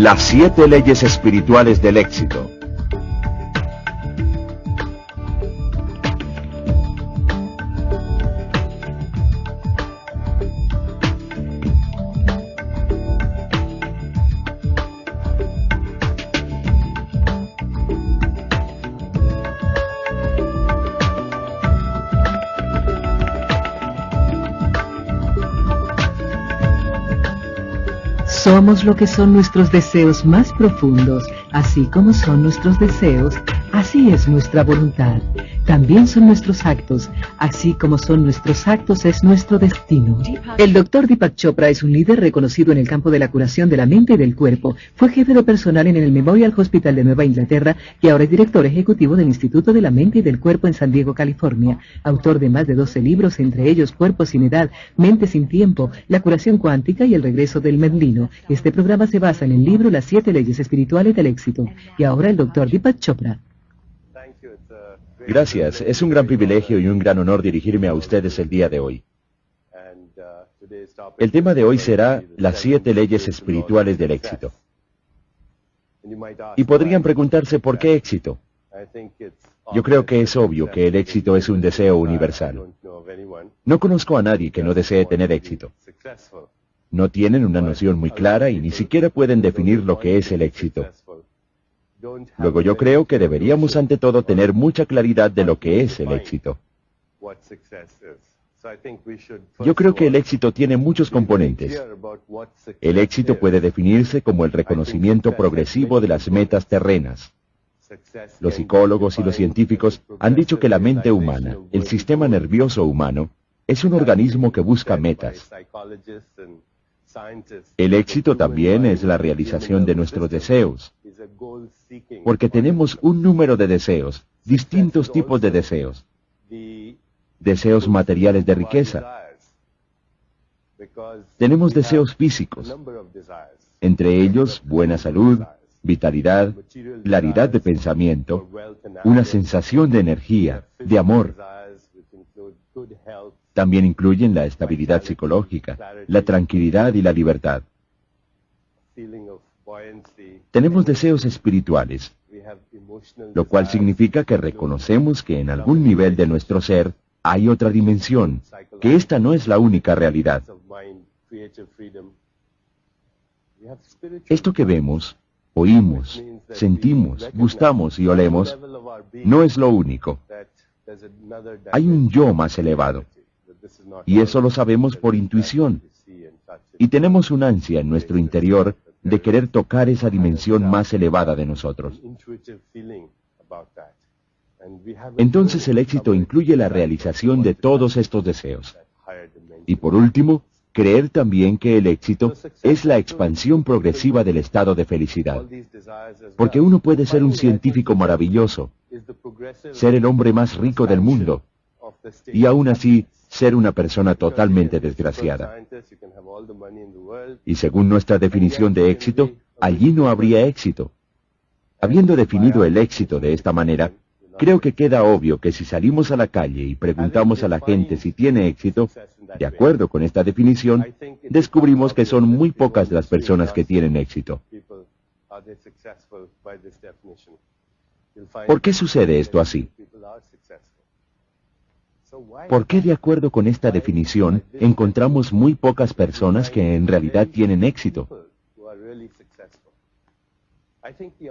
Las 7 leyes espirituales del éxito. Somos lo que son nuestros deseos más profundos, así como son nuestros deseos, así es nuestra voluntad. También son nuestros actos, así como son nuestros actos es nuestro destino. El Dr. Deepak Chopra es un líder reconocido en el campo de la curación de la mente y del cuerpo. Fue jefe de personal en el Memorial Hospital de Nueva Inglaterra y ahora es director ejecutivo del Instituto de la Mente y del Cuerpo en San Diego, California. Autor de más de 12 libros, entre ellos Cuerpo sin edad, Mente sin tiempo, La curación cuántica y El regreso del Medlino. Este programa se basa en el libro Las 7 leyes espirituales del éxito. Y ahora el Dr. Deepak Chopra. Gracias, es un gran privilegio y un gran honor dirigirme a ustedes el día de hoy. El tema de hoy será las 7 leyes espirituales del éxito. Y podrían preguntarse ¿por qué éxito? Yo creo que es obvio que el éxito es un deseo universal. No conozco a nadie que no desee tener éxito. No tienen una noción muy clara y ni siquiera pueden definir lo que es el éxito. Luego yo creo que deberíamos ante todo tener mucha claridad de lo que es el éxito. Yo creo que el éxito tiene muchos componentes. El éxito puede definirse como el reconocimiento progresivo de las metas terrenas. Los psicólogos y los científicos han dicho que la mente humana, el sistema nervioso humano, es un organismo que busca metas. El éxito también es la realización de nuestros deseos, porque tenemos un número de deseos, distintos tipos de deseos. Deseos materiales de riqueza. Tenemos deseos físicos, entre ellos buena salud, vitalidad, claridad de pensamiento, una sensación de energía, de amor. También incluyen la estabilidad psicológica, la tranquilidad y la libertad. Tenemos deseos espirituales, lo cual significa que reconocemos que en algún nivel de nuestro ser hay otra dimensión, que esta no es la única realidad. Esto que vemos, oímos, sentimos, gustamos y olemos, no es lo único. Hay un yo más elevado, y eso lo sabemos por intuición, y tenemos un ansia en nuestro interior de querer tocar esa dimensión más elevada de nosotros. Entonces el éxito incluye la realización de todos estos deseos. Y por último, creer también que el éxito es la expansión progresiva del estado de felicidad. Porque uno puede ser un científico maravilloso, ser el hombre más rico del mundo, y aún así ser una persona totalmente desgraciada. Y según nuestra definición de éxito, allí no habría éxito. Habiendo definido el éxito de esta manera, creo que queda obvio que si salimos a la calle y preguntamos a la gente si tiene éxito, de acuerdo con esta definición, descubrimos que son muy pocas las personas que tienen éxito. ¿Por qué sucede esto así? ¿Por qué de acuerdo con esta definición encontramos muy pocas personas que en realidad tienen éxito?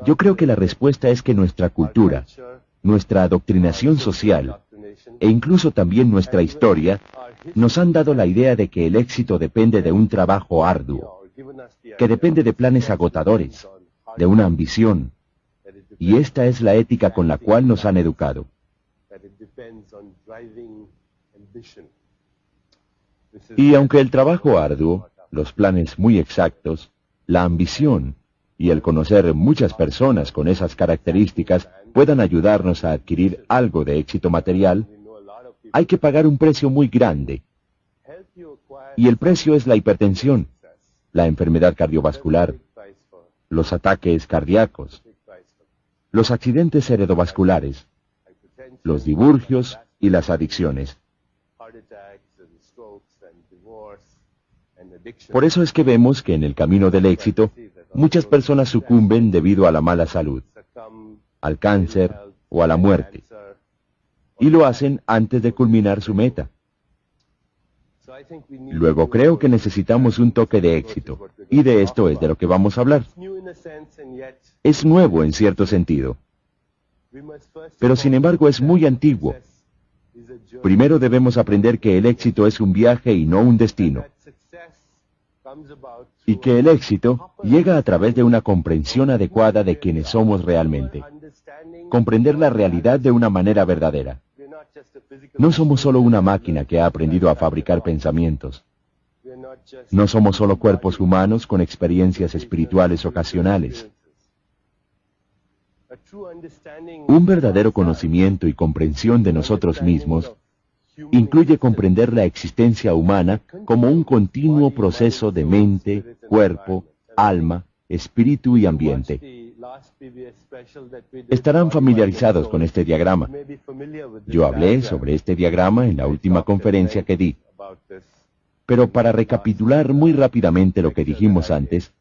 Yo creo que la respuesta es que nuestra cultura, nuestra adoctrinación social, e incluso también nuestra historia, nos han dado la idea de que el éxito depende de un trabajo arduo, que depende de planes agotadores, de una ambición, y esta es la ética con la cual nos han educado. Y aunque el trabajo arduo, los planes muy exactos, la ambición y el conocer muchas personas con esas características puedan ayudarnos a adquirir algo de éxito material, hay que pagar un precio muy grande. Y el precio es la hipertensión, la enfermedad cardiovascular, los ataques cardíacos, los accidentes cerebrovasculares, los divorcios y las adicciones. Por eso es que vemos que en el camino del éxito muchas personas sucumben debido a la mala salud, al cáncer o a la muerte, y lo hacen antes de culminar su meta. Luego creo que necesitamos un toque de éxito, y de esto es de lo que vamos a hablar. Es nuevo en cierto sentido, pero sin embargo es muy antiguo. Primero debemos aprender que el éxito es un viaje y no un destino, y que el éxito llega a través de una comprensión adecuada de quienes somos realmente, comprender la realidad de una manera verdadera. No somos solo una máquina que ha aprendido a fabricar pensamientos. No somos solo cuerpos humanos con experiencias espirituales ocasionales. Un verdadero conocimiento y comprensión de nosotros mismos incluye comprender la existencia humana como un continuo proceso de mente, cuerpo, alma, espíritu y ambiente. Estarán familiarizados con este diagrama. Yo hablé sobre este diagrama en la última conferencia que di. Pero para recapitular muy rápidamente lo que dijimos antes,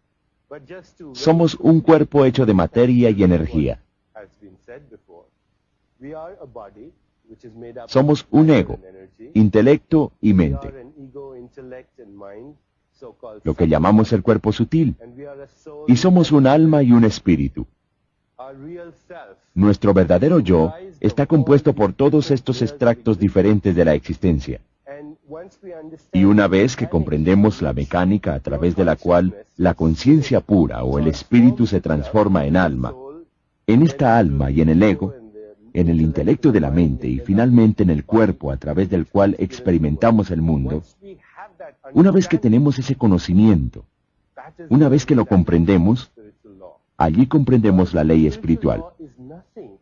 somos un cuerpo hecho de materia y energía. Somos un ego, intelecto y mente, lo que llamamos el cuerpo sutil, y somos un alma y un espíritu. Nuestro verdadero yo está compuesto por todos estos extractos diferentes de la existencia. Y una vez que comprendemos la mecánica a través de la cual la conciencia pura o el espíritu se transforma en alma, en esta alma y en el ego, en el intelecto de la mente y finalmente en el cuerpo a través del cual experimentamos el mundo, una vez que tenemos ese conocimiento, una vez que lo comprendemos, allí comprendemos la ley espiritual.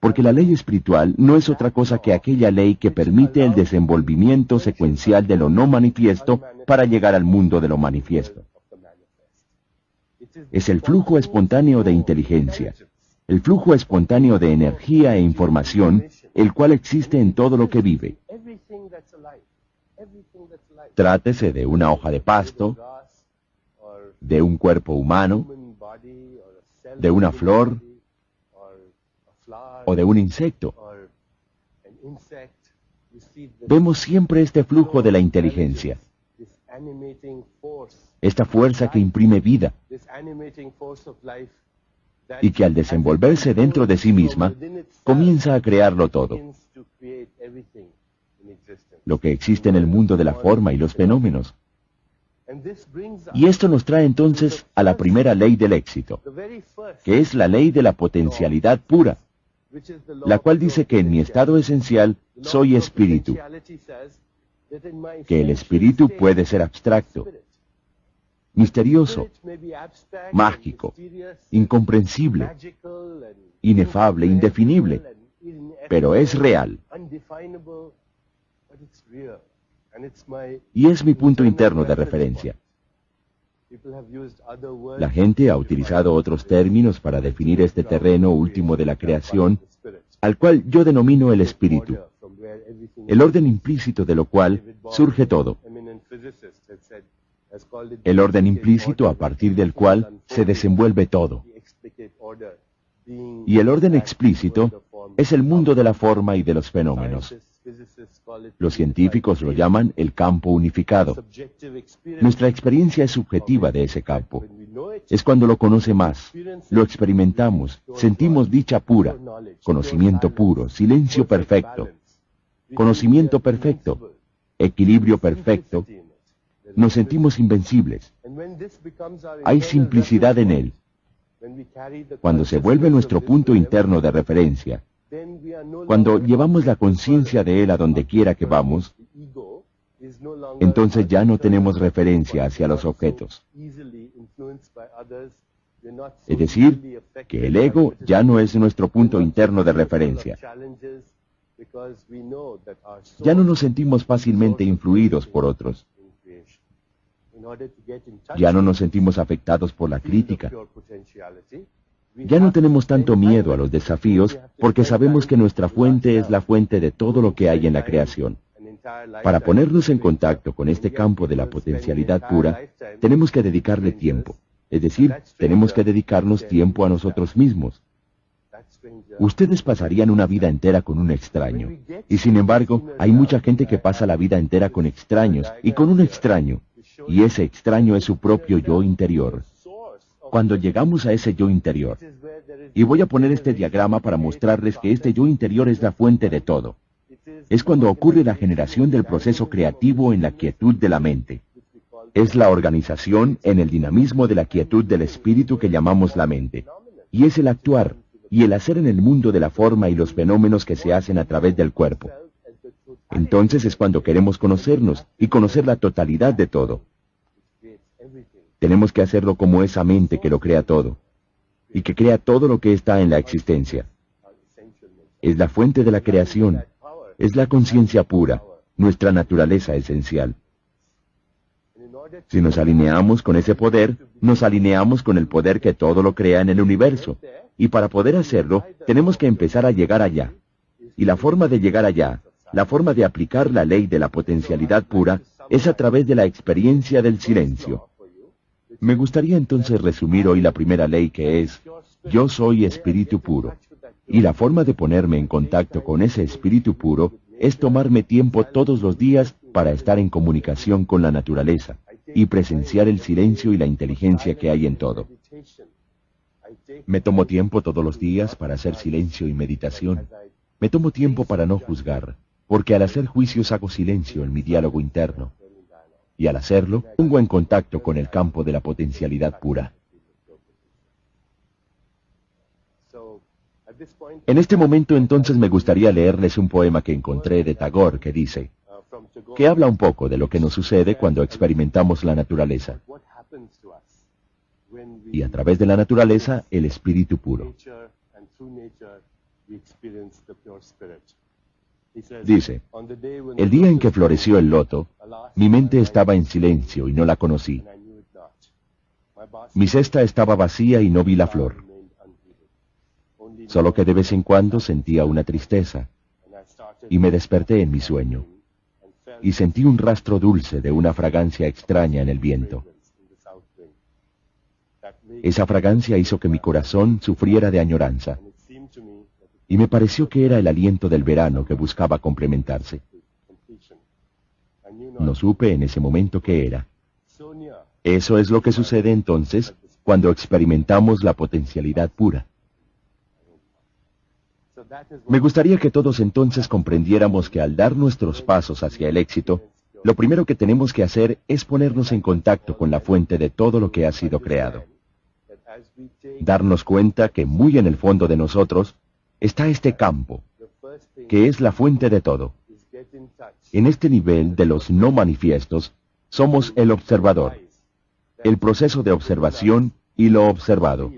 Porque la ley espiritual no es otra cosa que aquella ley que permite el desenvolvimiento secuencial de lo no manifiesto para llegar al mundo de lo manifiesto. Es el flujo espontáneo de inteligencia, el flujo espontáneo de energía e información, el cual existe en todo lo que vive. Trátese de una hoja de pasto, de un cuerpo humano, de una flor, o de un insecto. Vemos siempre este flujo de la inteligencia, esta fuerza que imprime vida, y que al desenvolverse dentro de sí misma, comienza a crearlo todo, lo que existe en el mundo de la forma y los fenómenos. Y esto nos trae entonces a la primera ley del éxito, que es la ley de la potencialidad pura, la cual dice que en mi estado esencial soy espíritu, que el espíritu puede ser abstracto, misterioso, mágico, incomprensible, inefable, indefinible, pero es real. Y es mi punto interno de referencia. La gente ha utilizado otros términos para definir este terreno último de la creación, al cual yo denomino el espíritu, el orden implícito de lo cual surge todo. El orden implícito a partir del cual se desenvuelve todo. Y el orden explícito es el mundo de la forma y de los fenómenos. Los científicos lo llaman el campo unificado. Nuestra experiencia es subjetiva de ese campo. Es cuando lo conoce más, lo experimentamos, sentimos dicha pura, conocimiento puro, silencio perfecto, conocimiento perfecto, equilibrio perfecto. Nos sentimos invencibles. Hay simplicidad en él. Cuando se vuelve nuestro punto interno de referencia, cuando llevamos la conciencia de él a donde quiera que vamos, entonces ya no tenemos referencia hacia los objetos. Es decir, que el ego ya no es nuestro punto interno de referencia. Ya no nos sentimos fácilmente influidos por otros. Ya no nos sentimos afectados por la crítica. Ya no tenemos tanto miedo a los desafíos porque sabemos que nuestra fuente es la fuente de todo lo que hay en la creación. Para ponernos en contacto con este campo de la potencialidad pura, tenemos que dedicarle tiempo. Es decir, tenemos que dedicarnos tiempo a nosotros mismos. Ustedes pasarían una vida entera con un extraño. Y sin embargo, hay mucha gente que pasa la vida entera con extraños y con un extraño. Y ese extraño es su propio yo interior. Cuando llegamos a ese yo interior, y voy a poner este diagrama para mostrarles que este yo interior es la fuente de todo. Es cuando ocurre la generación del proceso creativo en la quietud de la mente. Es la organización en el dinamismo de la quietud del espíritu que llamamos la mente. Y es el actuar y el hacer en el mundo de la forma y los fenómenos que se hacen a través del cuerpo. Entonces es cuando queremos conocernos y conocer la totalidad de todo. Tenemos que hacerlo como esa mente que lo crea todo, y que crea todo lo que está en la existencia. Es la fuente de la creación, es la conciencia pura, nuestra naturaleza esencial. Si nos alineamos con ese poder, nos alineamos con el poder que todo lo crea en el universo, y para poder hacerlo, tenemos que empezar a llegar allá. Y la forma de llegar allá, la forma de aplicar la ley de la potencialidad pura, es a través de la experiencia del silencio. Me gustaría entonces resumir hoy la primera ley, que es: yo soy espíritu puro. Y la forma de ponerme en contacto con ese espíritu puro es tomarme tiempo todos los días para estar en comunicación con la naturaleza y presenciar el silencio y la inteligencia que hay en todo. Me tomo tiempo todos los días para hacer silencio y meditación. Me tomo tiempo para no juzgar, porque al hacer juicios hago silencio en mi diálogo interno. Y al hacerlo, pongo en contacto con el campo de la potencialidad pura. En este momento entonces me gustaría leerles un poema que encontré de Tagore que dice, que habla un poco de lo que nos sucede cuando experimentamos la naturaleza. Y a través de la naturaleza, el espíritu puro. Dice, el día en que floreció el loto, mi mente estaba en silencio y no la conocí. Mi cesta estaba vacía y no vi la flor. Solo que de vez en cuando sentía una tristeza, y me desperté en mi sueño, y sentí un rastro dulce de una fragancia extraña en el viento. Esa fragancia hizo que mi corazón sufriera de añoranza, y me pareció que era el aliento del verano que buscaba complementarse. No supe en ese momento qué era. Eso es lo que sucede entonces cuando experimentamos la potencialidad pura. Me gustaría que todos entonces comprendiéramos que al dar nuestros pasos hacia el éxito, lo primero que tenemos que hacer es ponernos en contacto con la fuente de todo lo que ha sido creado. Darnos cuenta que muy en el fondo de nosotros está este campo, que es la fuente de todo. En este nivel de los no manifiestos, somos el observador, el proceso de observación y lo observado.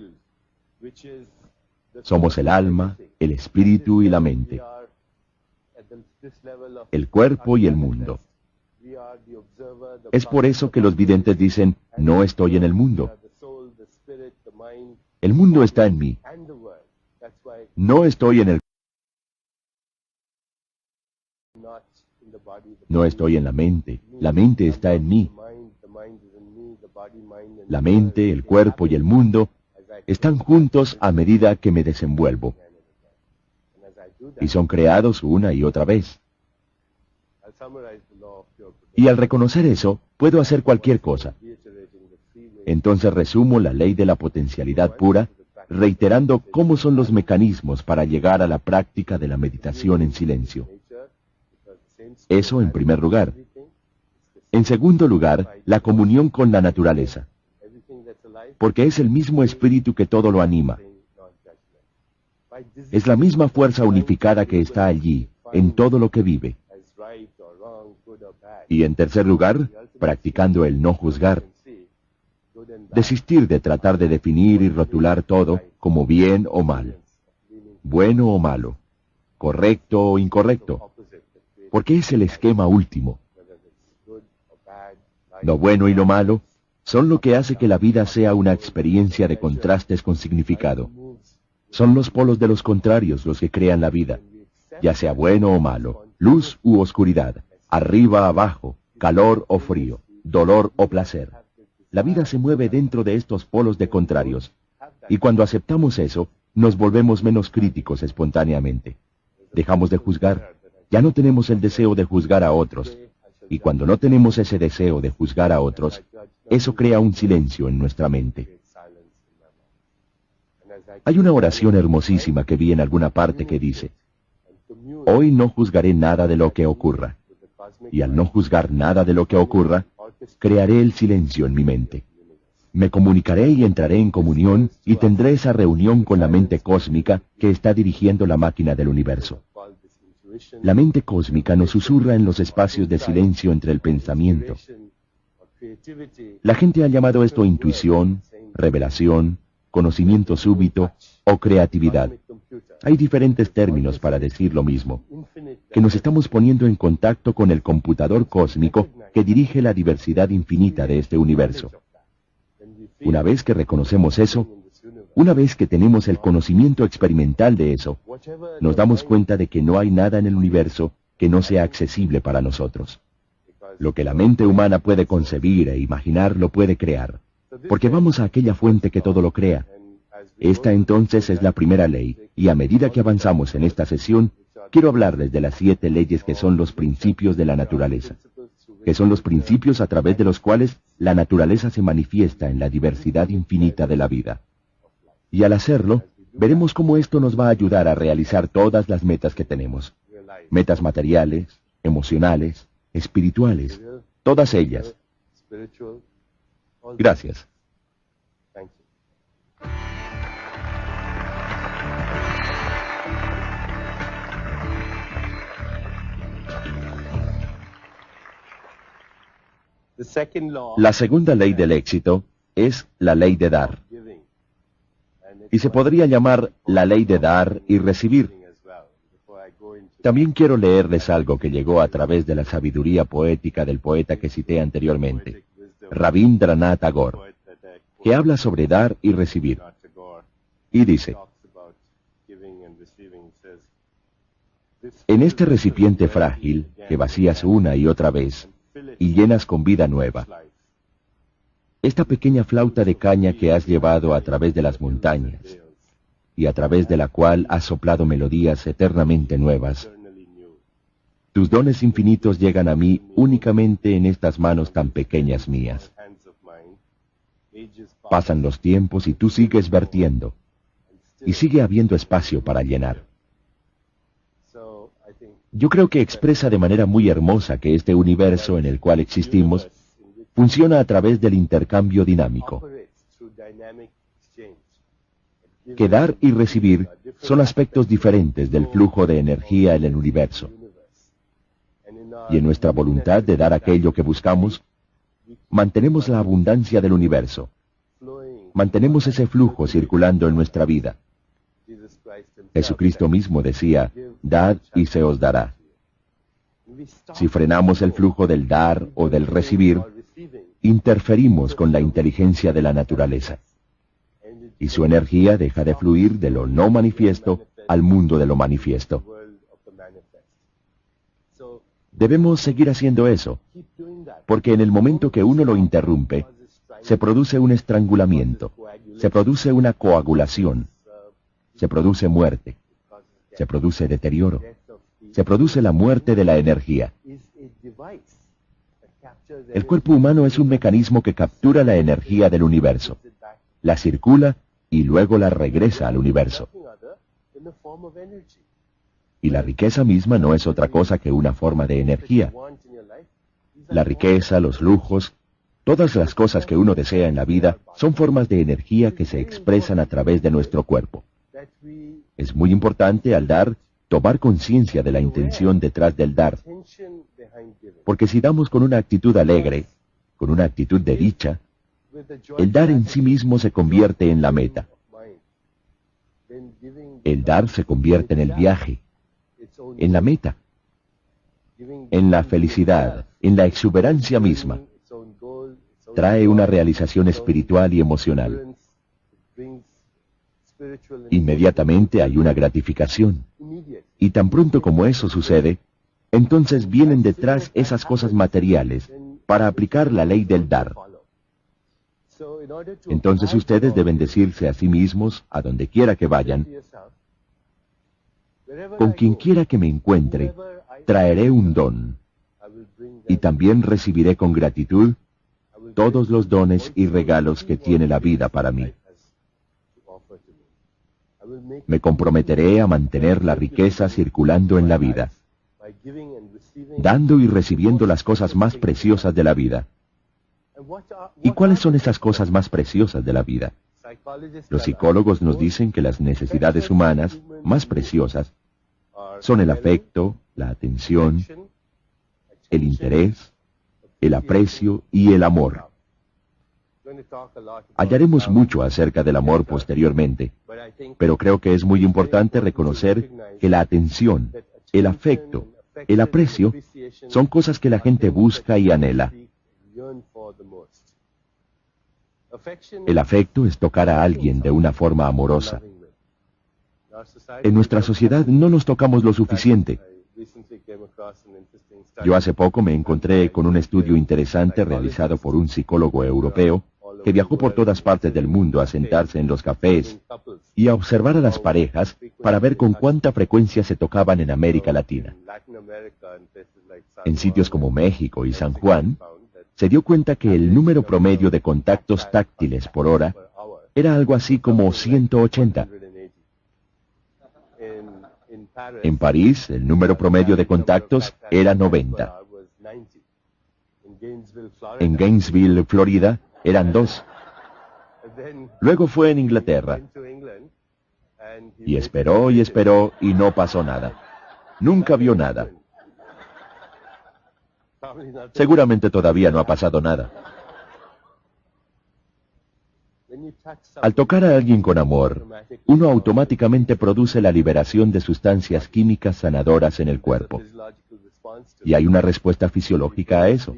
Somos el alma, el espíritu y la mente, el cuerpo y el mundo. Es por eso que los videntes dicen, no estoy en el mundo. El mundo está en mí. No estoy en el... No estoy en la mente está en mí. La mente, el cuerpo y el mundo están juntos a medida que me desenvuelvo. Y son creados una y otra vez. Y al reconocer eso, puedo hacer cualquier cosa. Entonces resumo la ley de la potencialidad pura, reiterando cómo son los mecanismos para llegar a la práctica de la meditación en silencio. Eso en primer lugar. En segundo lugar, la comunión con la naturaleza, porque es el mismo espíritu que todo lo anima. Es la misma fuerza unificada que está allí, en todo lo que vive. Y en tercer lugar, practicando el no juzgar. Desistir de tratar de definir y rotular todo como bien o mal, bueno o malo, correcto o incorrecto, porque es el esquema último. Lo bueno y lo malo son lo que hace que la vida sea una experiencia de contrastes con significado. Son los polos de los contrarios los que crean la vida, ya sea bueno o malo, luz u oscuridad, arriba, abajo, calor o frío, dolor o placer. la vida se mueve dentro de estos polos de contrarios. Y cuando aceptamos eso, nos volvemos menos críticos espontáneamente. Dejamos de juzgar. Ya no tenemos el deseo de juzgar a otros. Y cuando no tenemos ese deseo de juzgar a otros, eso crea un silencio en nuestra mente. Hay una oración hermosísima que vi en alguna parte que dice: hoy no juzgaré nada de lo que ocurra. Y al no juzgar nada de lo que ocurra, crearé el silencio en mi mente. Me comunicaré y entraré en comunión y tendré esa reunión con la mente cósmica que está dirigiendo la máquina del universo. La mente cósmica nos susurra en los espacios de silencio entre el pensamiento. La gente ha llamado esto intuición, revelación, conocimiento súbito o creatividad. Hay diferentes términos para decir lo mismo, que nos estamos poniendo en contacto con el computador cósmico que dirige la diversidad infinita de este universo. Una vez que reconocemos eso, una vez que tenemos el conocimiento experimental de eso, nos damos cuenta de que no hay nada en el universo que no sea accesible para nosotros. Lo que la mente humana puede concebir e imaginar lo puede crear, porque vamos a aquella fuente que todo lo crea. Esta entonces es la primera ley, y a medida que avanzamos en esta sesión, quiero hablarles de las 7 leyes que son los principios de la naturaleza, que son los principios a través de los cuales la naturaleza se manifiesta en la diversidad infinita de la vida. Y al hacerlo, veremos cómo esto nos va a ayudar a realizar todas las metas que tenemos. Metas materiales, emocionales, espirituales, todas ellas. Gracias. La segunda ley del éxito es la ley de dar. Y se podría llamar la ley de dar y recibir. También quiero leerles algo que llegó a través de la sabiduría poética del poeta que cité anteriormente, Rabindranath Tagore, que habla sobre dar y recibir. Y dice: en este recipiente frágil, que vacías una y otra vez, y llenas con vida nueva, esta pequeña flauta de caña que has llevado a través de las montañas, y a través de la cual has soplado melodías eternamente nuevas, tus dones infinitos llegan a mí únicamente en estas manos tan pequeñas mías. Pasan los tiempos y tú sigues vertiendo, y sigue habiendo espacio para llenar. Yo creo que expresa de manera muy hermosa que este universo en el cual existimos funciona a través del intercambio dinámico. Que dar y recibir son aspectos diferentes del flujo de energía en el universo. Y en nuestra voluntad de dar aquello que buscamos, mantenemos la abundancia del universo. Mantenemos ese flujo circulando en nuestra vida. Jesucristo mismo decía: dad y se os dará. Si frenamos el flujo del dar o del recibir, interferimos con la inteligencia de la naturaleza. Y su energía deja de fluir de lo no manifiesto al mundo de lo manifiesto. Debemos seguir haciendo eso, porque en el momento que uno lo interrumpe, se produce un estrangulamiento, se produce una coagulación, se produce muerte, se produce deterioro, se produce la muerte de la energía. El cuerpo humano es un mecanismo que captura la energía del universo, la circula y luego la regresa al universo. Y la riqueza misma no es otra cosa que una forma de energía. La riqueza, los lujos, todas las cosas que uno desea en la vida son formas de energía que se expresan a través de nuestro cuerpo. Es muy importante al dar tomar conciencia de la intención detrás del dar, porque si damos con una actitud alegre, con una actitud de dicha, el dar en sí mismo se convierte en la meta. El dar se convierte en el viaje, en la meta, en la felicidad, en la exuberancia misma. Trae una realización espiritual y emocional. Inmediatamente hay una gratificación. Y tan pronto como eso sucede, entonces vienen detrás esas cosas materiales para aplicar la ley del dar. Entonces ustedes deben decirse a sí mismos, a donde quiera que vayan, con quien quiera que me encuentre, traeré un don, y también recibiré con gratitud todos los dones y regalos que tiene la vida para mí. Me comprometeré a mantener la riqueza circulando en la vida, dando y recibiendo las cosas más preciosas de la vida. ¿Y cuáles son esas cosas más preciosas de la vida? Los psicólogos nos dicen que las necesidades humanas más preciosas son el afecto, la atención, el interés, el aprecio y el amor. Hallaremos mucho acerca del amor posteriormente, pero creo que es muy importante reconocer que la atención, el afecto, el aprecio, son cosas que la gente busca y anhela. El afecto es tocar a alguien de una forma amorosa. En nuestra sociedad no nos tocamos lo suficiente. Yo hace poco me encontré con un estudio interesante realizado por un psicólogo europeo que viajó por todas partes del mundo a sentarse en los cafés y a observar a las parejas para ver con cuánta frecuencia se tocaban en América Latina. En sitios como México y San Juan, se dio cuenta que el número promedio de contactos táctiles por hora era algo así como 180. En París, el número promedio de contactos era 90. En Gainesville, Florida, eran 2. Luego fue en Inglaterra. Y esperó y no pasó nada. Nunca vio nada. Seguramente todavía no ha pasado nada. Al tocar a alguien con amor, uno automáticamente produce la liberación de sustancias químicas sanadoras en el cuerpo. Y hay una respuesta fisiológica a eso.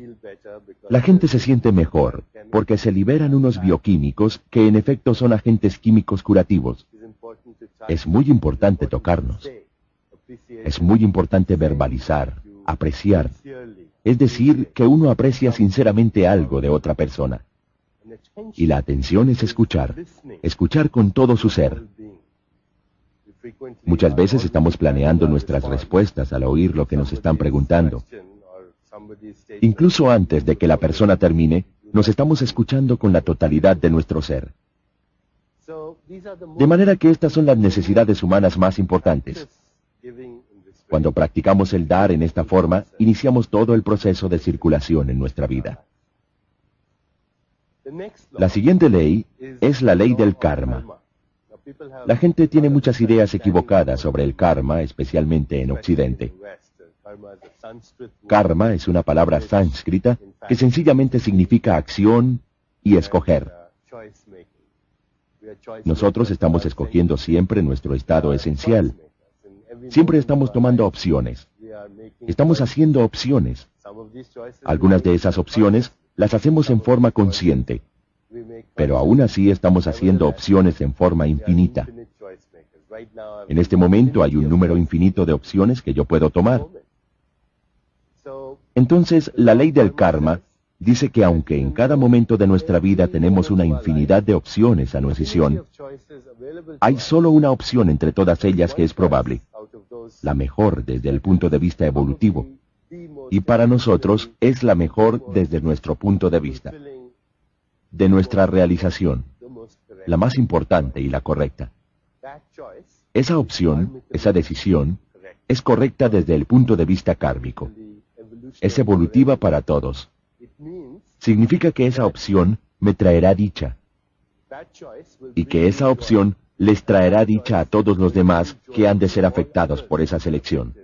La gente se siente mejor porque se liberan unos bioquímicos que en efecto son agentes químicos curativos. Es muy importante tocarnos. Es muy importante verbalizar, apreciar. Es decir, que uno aprecia sinceramente algo de otra persona. Y la atención es escuchar, escuchar con todo su ser. Muchas veces estamos planeando nuestras respuestas al oír lo que nos están preguntando. Incluso antes de que la persona termine, nos estamos escuchando con la totalidad de nuestro ser. De manera que estas son las necesidades humanas más importantes. Cuando practicamos el dar en esta forma, iniciamos todo el proceso de circulación en nuestra vida. La siguiente ley es la ley del karma. La gente tiene muchas ideas equivocadas sobre el karma, especialmente en Occidente. Karma es una palabra sánscrita que sencillamente significa acción y escoger. Nosotros estamos escogiendo siempre nuestro estado esencial. Siempre estamos tomando opciones. Estamos haciendo opciones. Algunas de esas opciones las hacemos en forma consciente, pero aún así estamos haciendo opciones en forma infinita. En este momento hay un número infinito de opciones que yo puedo tomar. Entonces, la ley del karma dice que aunque en cada momento de nuestra vida tenemos una infinidad de opciones a nuestra decisión, hay solo una opción entre todas ellas que es probable, la mejor desde el punto de vista evolutivo. Y para nosotros es la mejor desde nuestro punto de vista, de nuestra realización, la más importante y la correcta. Esa opción, esa decisión, es correcta desde el punto de vista kármico. Es evolutiva para todos. Significa que esa opción me traerá dicha, y que esa opción les traerá dicha a todos los demás que han de ser afectados por esa selección.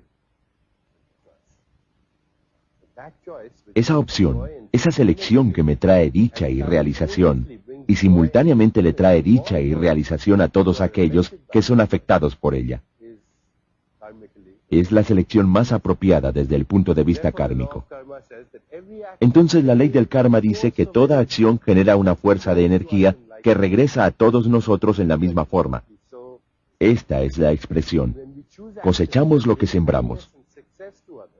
Esa opción, esa selección que me trae dicha y realización, y simultáneamente le trae dicha y realización a todos aquellos que son afectados por ella. Es la selección más apropiada desde el punto de vista kármico. Entonces la ley del karma dice que toda acción genera una fuerza de energía que regresa a todos nosotros en la misma forma. Esta es la expresión. Cosechamos lo que sembramos.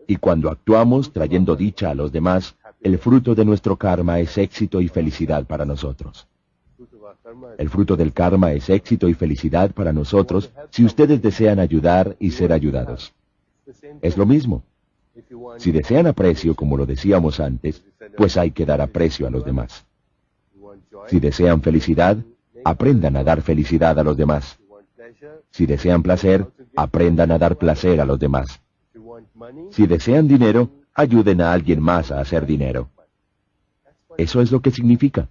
Y cuando actuamos trayendo dicha a los demás, el fruto de nuestro karma es éxito y felicidad para nosotros. El fruto del karma es éxito y felicidad para nosotros si ustedes desean ayudar y ser ayudados. Es lo mismo. Si desean aprecio, como lo decíamos antes, pues hay que dar aprecio a los demás. Si desean felicidad, aprendan a dar felicidad a los demás. Si desean placer, aprendan a dar placer a los demás. Si desean dinero, ayuden a alguien más a hacer dinero. Eso es lo que significa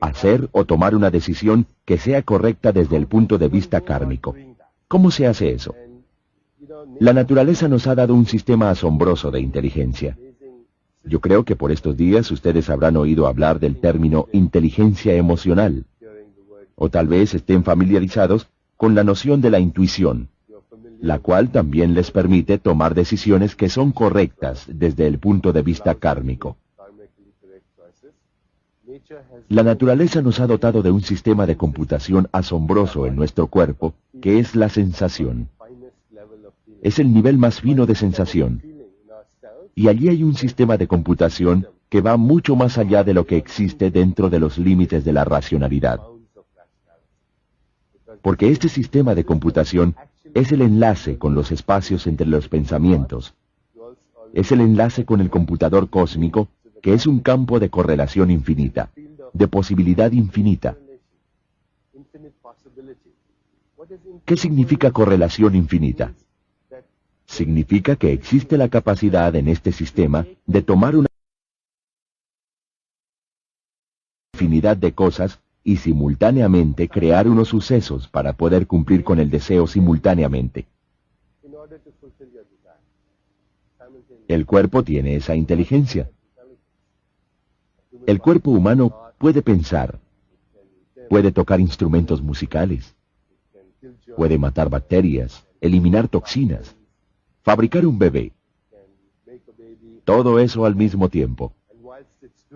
hacer o tomar una decisión que sea correcta desde el punto de vista kármico. ¿Cómo se hace eso? La naturaleza nos ha dado un sistema asombroso de inteligencia. Yo creo que por estos días ustedes habrán oído hablar del término inteligencia emocional, o tal vez estén familiarizados con la noción de la intuición, la cual también les permite tomar decisiones que son correctas desde el punto de vista kármico. La naturaleza nos ha dotado de un sistema de computación asombroso en nuestro cuerpo, que es la sensación. Es el nivel más fino de sensación. Y allí hay un sistema de computación que va mucho más allá de lo que existe dentro de los límites de la racionalidad. Porque este sistema de computación es el enlace con los espacios entre los pensamientos. Es el enlace con el computador cósmico, que es un campo de correlación infinita, de posibilidad infinita. ¿Qué significa correlación infinita? Significa que existe la capacidad en este sistema de tomar una infinidad de cosas y simultáneamente crear unos sucesos para poder cumplir con el deseo simultáneamente. El cuerpo tiene esa inteligencia. El cuerpo humano puede pensar, puede tocar instrumentos musicales, puede matar bacterias, eliminar toxinas, fabricar un bebé. Todo eso al mismo tiempo.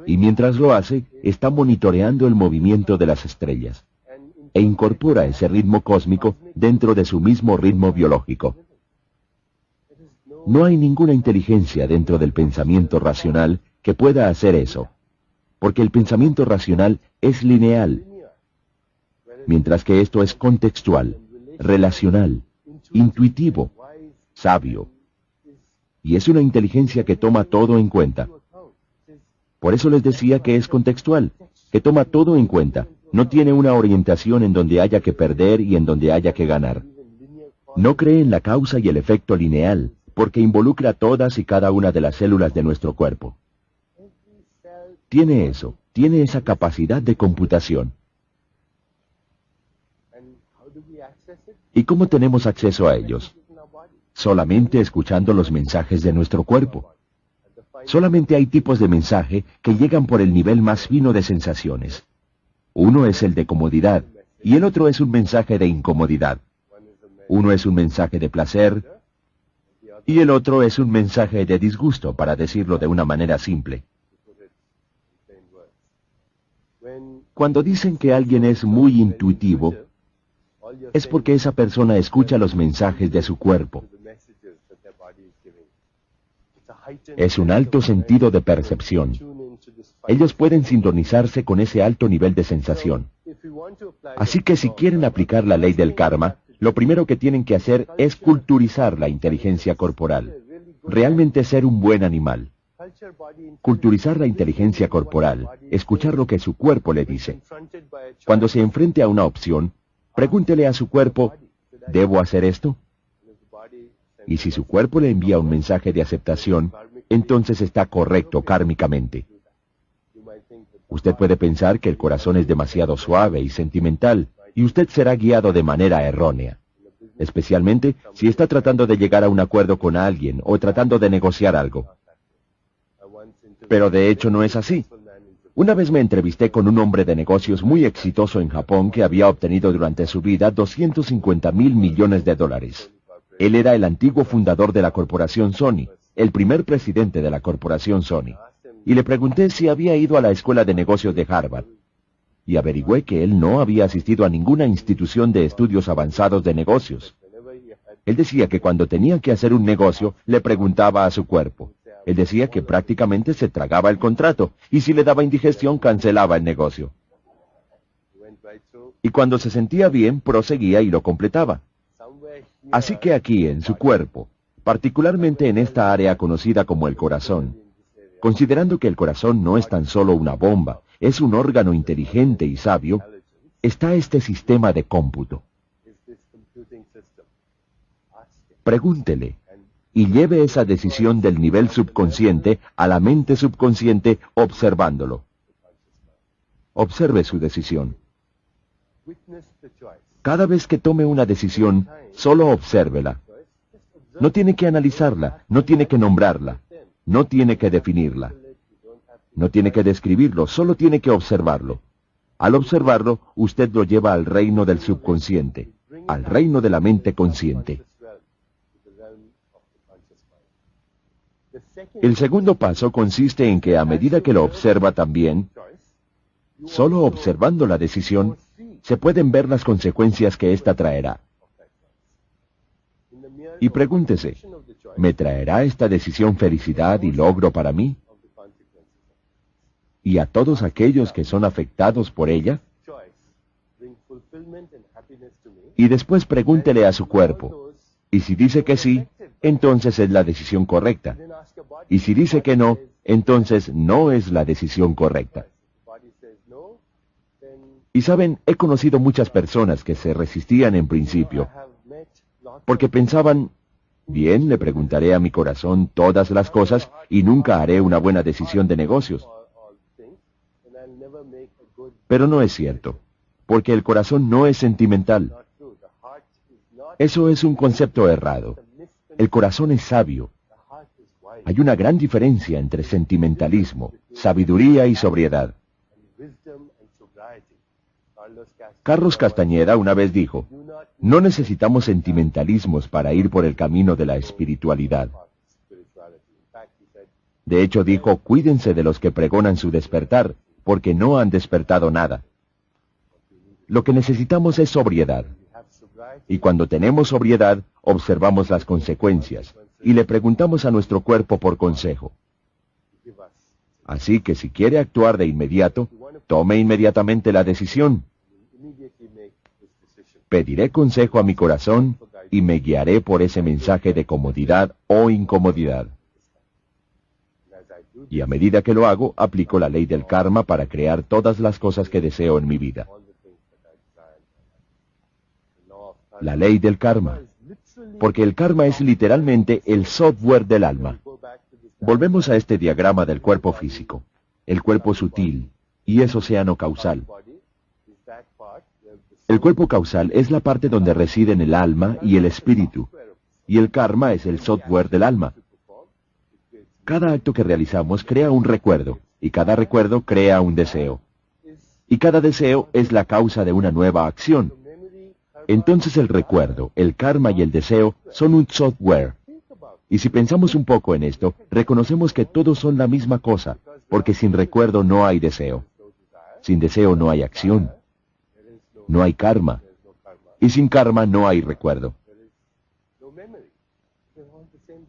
Y mientras lo hace, está monitoreando el movimiento de las estrellas e incorpora ese ritmo cósmico dentro de su mismo ritmo biológico. No hay ninguna inteligencia dentro del pensamiento racional que pueda hacer eso, porque el pensamiento racional es lineal, mientras que esto es contextual, relacional, intuitivo, sabio, y es una inteligencia que toma todo en cuenta. Por eso les decía que es contextual, que toma todo en cuenta, no tiene una orientación en donde haya que perder y en donde haya que ganar. No cree en la causa y el efecto lineal, porque involucra todas y cada una de las células de nuestro cuerpo. Tiene eso, tiene esa capacidad de computación. ¿Y cómo tenemos acceso a ellos? Solamente escuchando los mensajes de nuestro cuerpo. Solamente hay tipos de mensaje que llegan por el nivel más fino de sensaciones. Uno es el de comodidad, y el otro es un mensaje de incomodidad. Uno es un mensaje de placer, y el otro es un mensaje de disgusto, para decirlo de una manera simple. Cuando dicen que alguien es muy intuitivo, es porque esa persona escucha los mensajes de su cuerpo. Es un alto sentido de percepción. Ellos pueden sintonizarse con ese alto nivel de sensación. Así que si quieren aplicar la ley del karma, lo primero que tienen que hacer es culturizar la inteligencia corporal. Realmente ser un buen animal. Culturizar la inteligencia corporal, escuchar lo que su cuerpo le dice. Cuando se enfrente a una opción, pregúntele a su cuerpo, ¿debo hacer esto? Y si su cuerpo le envía un mensaje de aceptación, entonces está correcto kármicamente. Usted puede pensar que el corazón es demasiado suave y sentimental, y usted será guiado de manera errónea. Especialmente si está tratando de llegar a un acuerdo con alguien o tratando de negociar algo. Pero de hecho no es así. Una vez me entrevisté con un hombre de negocios muy exitoso en Japón que había obtenido durante su vida $250,000 millones. Él era el antiguo fundador de la corporación Sony, el primer presidente de la corporación Sony. Y le pregunté si había ido a la escuela de negocios de Harvard. Y averigüé que él no había asistido a ninguna institución de estudios avanzados de negocios. Él decía que cuando tenía que hacer un negocio, le preguntaba a su cuerpo. Él decía que prácticamente se tragaba el contrato, y si le daba indigestión, cancelaba el negocio. Y cuando se sentía bien, proseguía y lo completaba. Así que aquí, en su cuerpo, particularmente en esta área conocida como el corazón, considerando que el corazón no es tan solo una bomba, es un órgano inteligente y sabio, está este sistema de cómputo. Pregúntele, y lleve esa decisión del nivel subconsciente a la mente subconsciente observándolo. Observe su decisión. Cada vez que tome una decisión, solo obsérvela. No tiene que analizarla, no tiene que nombrarla, no tiene que definirla, no tiene que describirlo, solo tiene que observarlo. Al observarlo, usted lo lleva al reino del subconsciente, al reino de la mente consciente. El segundo paso consiste en que a medida que lo observa también, solo observando la decisión, se pueden ver las consecuencias que ésta traerá. Y pregúntese, ¿me traerá esta decisión felicidad y logro para mí? ¿Y a todos aquellos que son afectados por ella? Y después pregúntele a su cuerpo, y si dice que sí, entonces es la decisión correcta. Y si dice que no, entonces no es la decisión correcta. Y saben, he conocido muchas personas que se resistían en principio, porque pensaban, bien, le preguntaré a mi corazón todas las cosas y nunca haré una buena decisión de negocios. Pero no es cierto, porque el corazón no es sentimental. Eso es un concepto errado. El corazón es sabio. Hay una gran diferencia entre sentimentalismo, sabiduría y sobriedad. Carlos Castañeda una vez dijo, no necesitamos sentimentalismos para ir por el camino de la espiritualidad. De hecho dijo, cuídense de los que pregonan su despertar, porque no han despertado nada. Lo que necesitamos es sobriedad. Y cuando tenemos sobriedad, observamos las consecuencias, y le preguntamos a nuestro cuerpo por consejo. Así que si quiere actuar de inmediato, tome inmediatamente la decisión. Pediré consejo a mi corazón y me guiaré por ese mensaje de comodidad o incomodidad. Y a medida que lo hago, aplico la ley del karma para crear todas las cosas que deseo en mi vida. La ley del karma. Porque el karma es literalmente el software del alma. Volvemos a este diagrama del cuerpo físico. El cuerpo sutil, y es océano causal. El cuerpo causal es la parte donde residen el alma y el espíritu, y el karma es el software del alma. Cada acto que realizamos crea un recuerdo, y cada recuerdo crea un deseo. Y cada deseo es la causa de una nueva acción. Entonces el recuerdo, el karma y el deseo son un software. Y si pensamos un poco en esto, reconocemos que todos son la misma cosa, porque sin recuerdo no hay deseo. Sin deseo no hay acción. No hay karma. Y sin karma no hay recuerdo.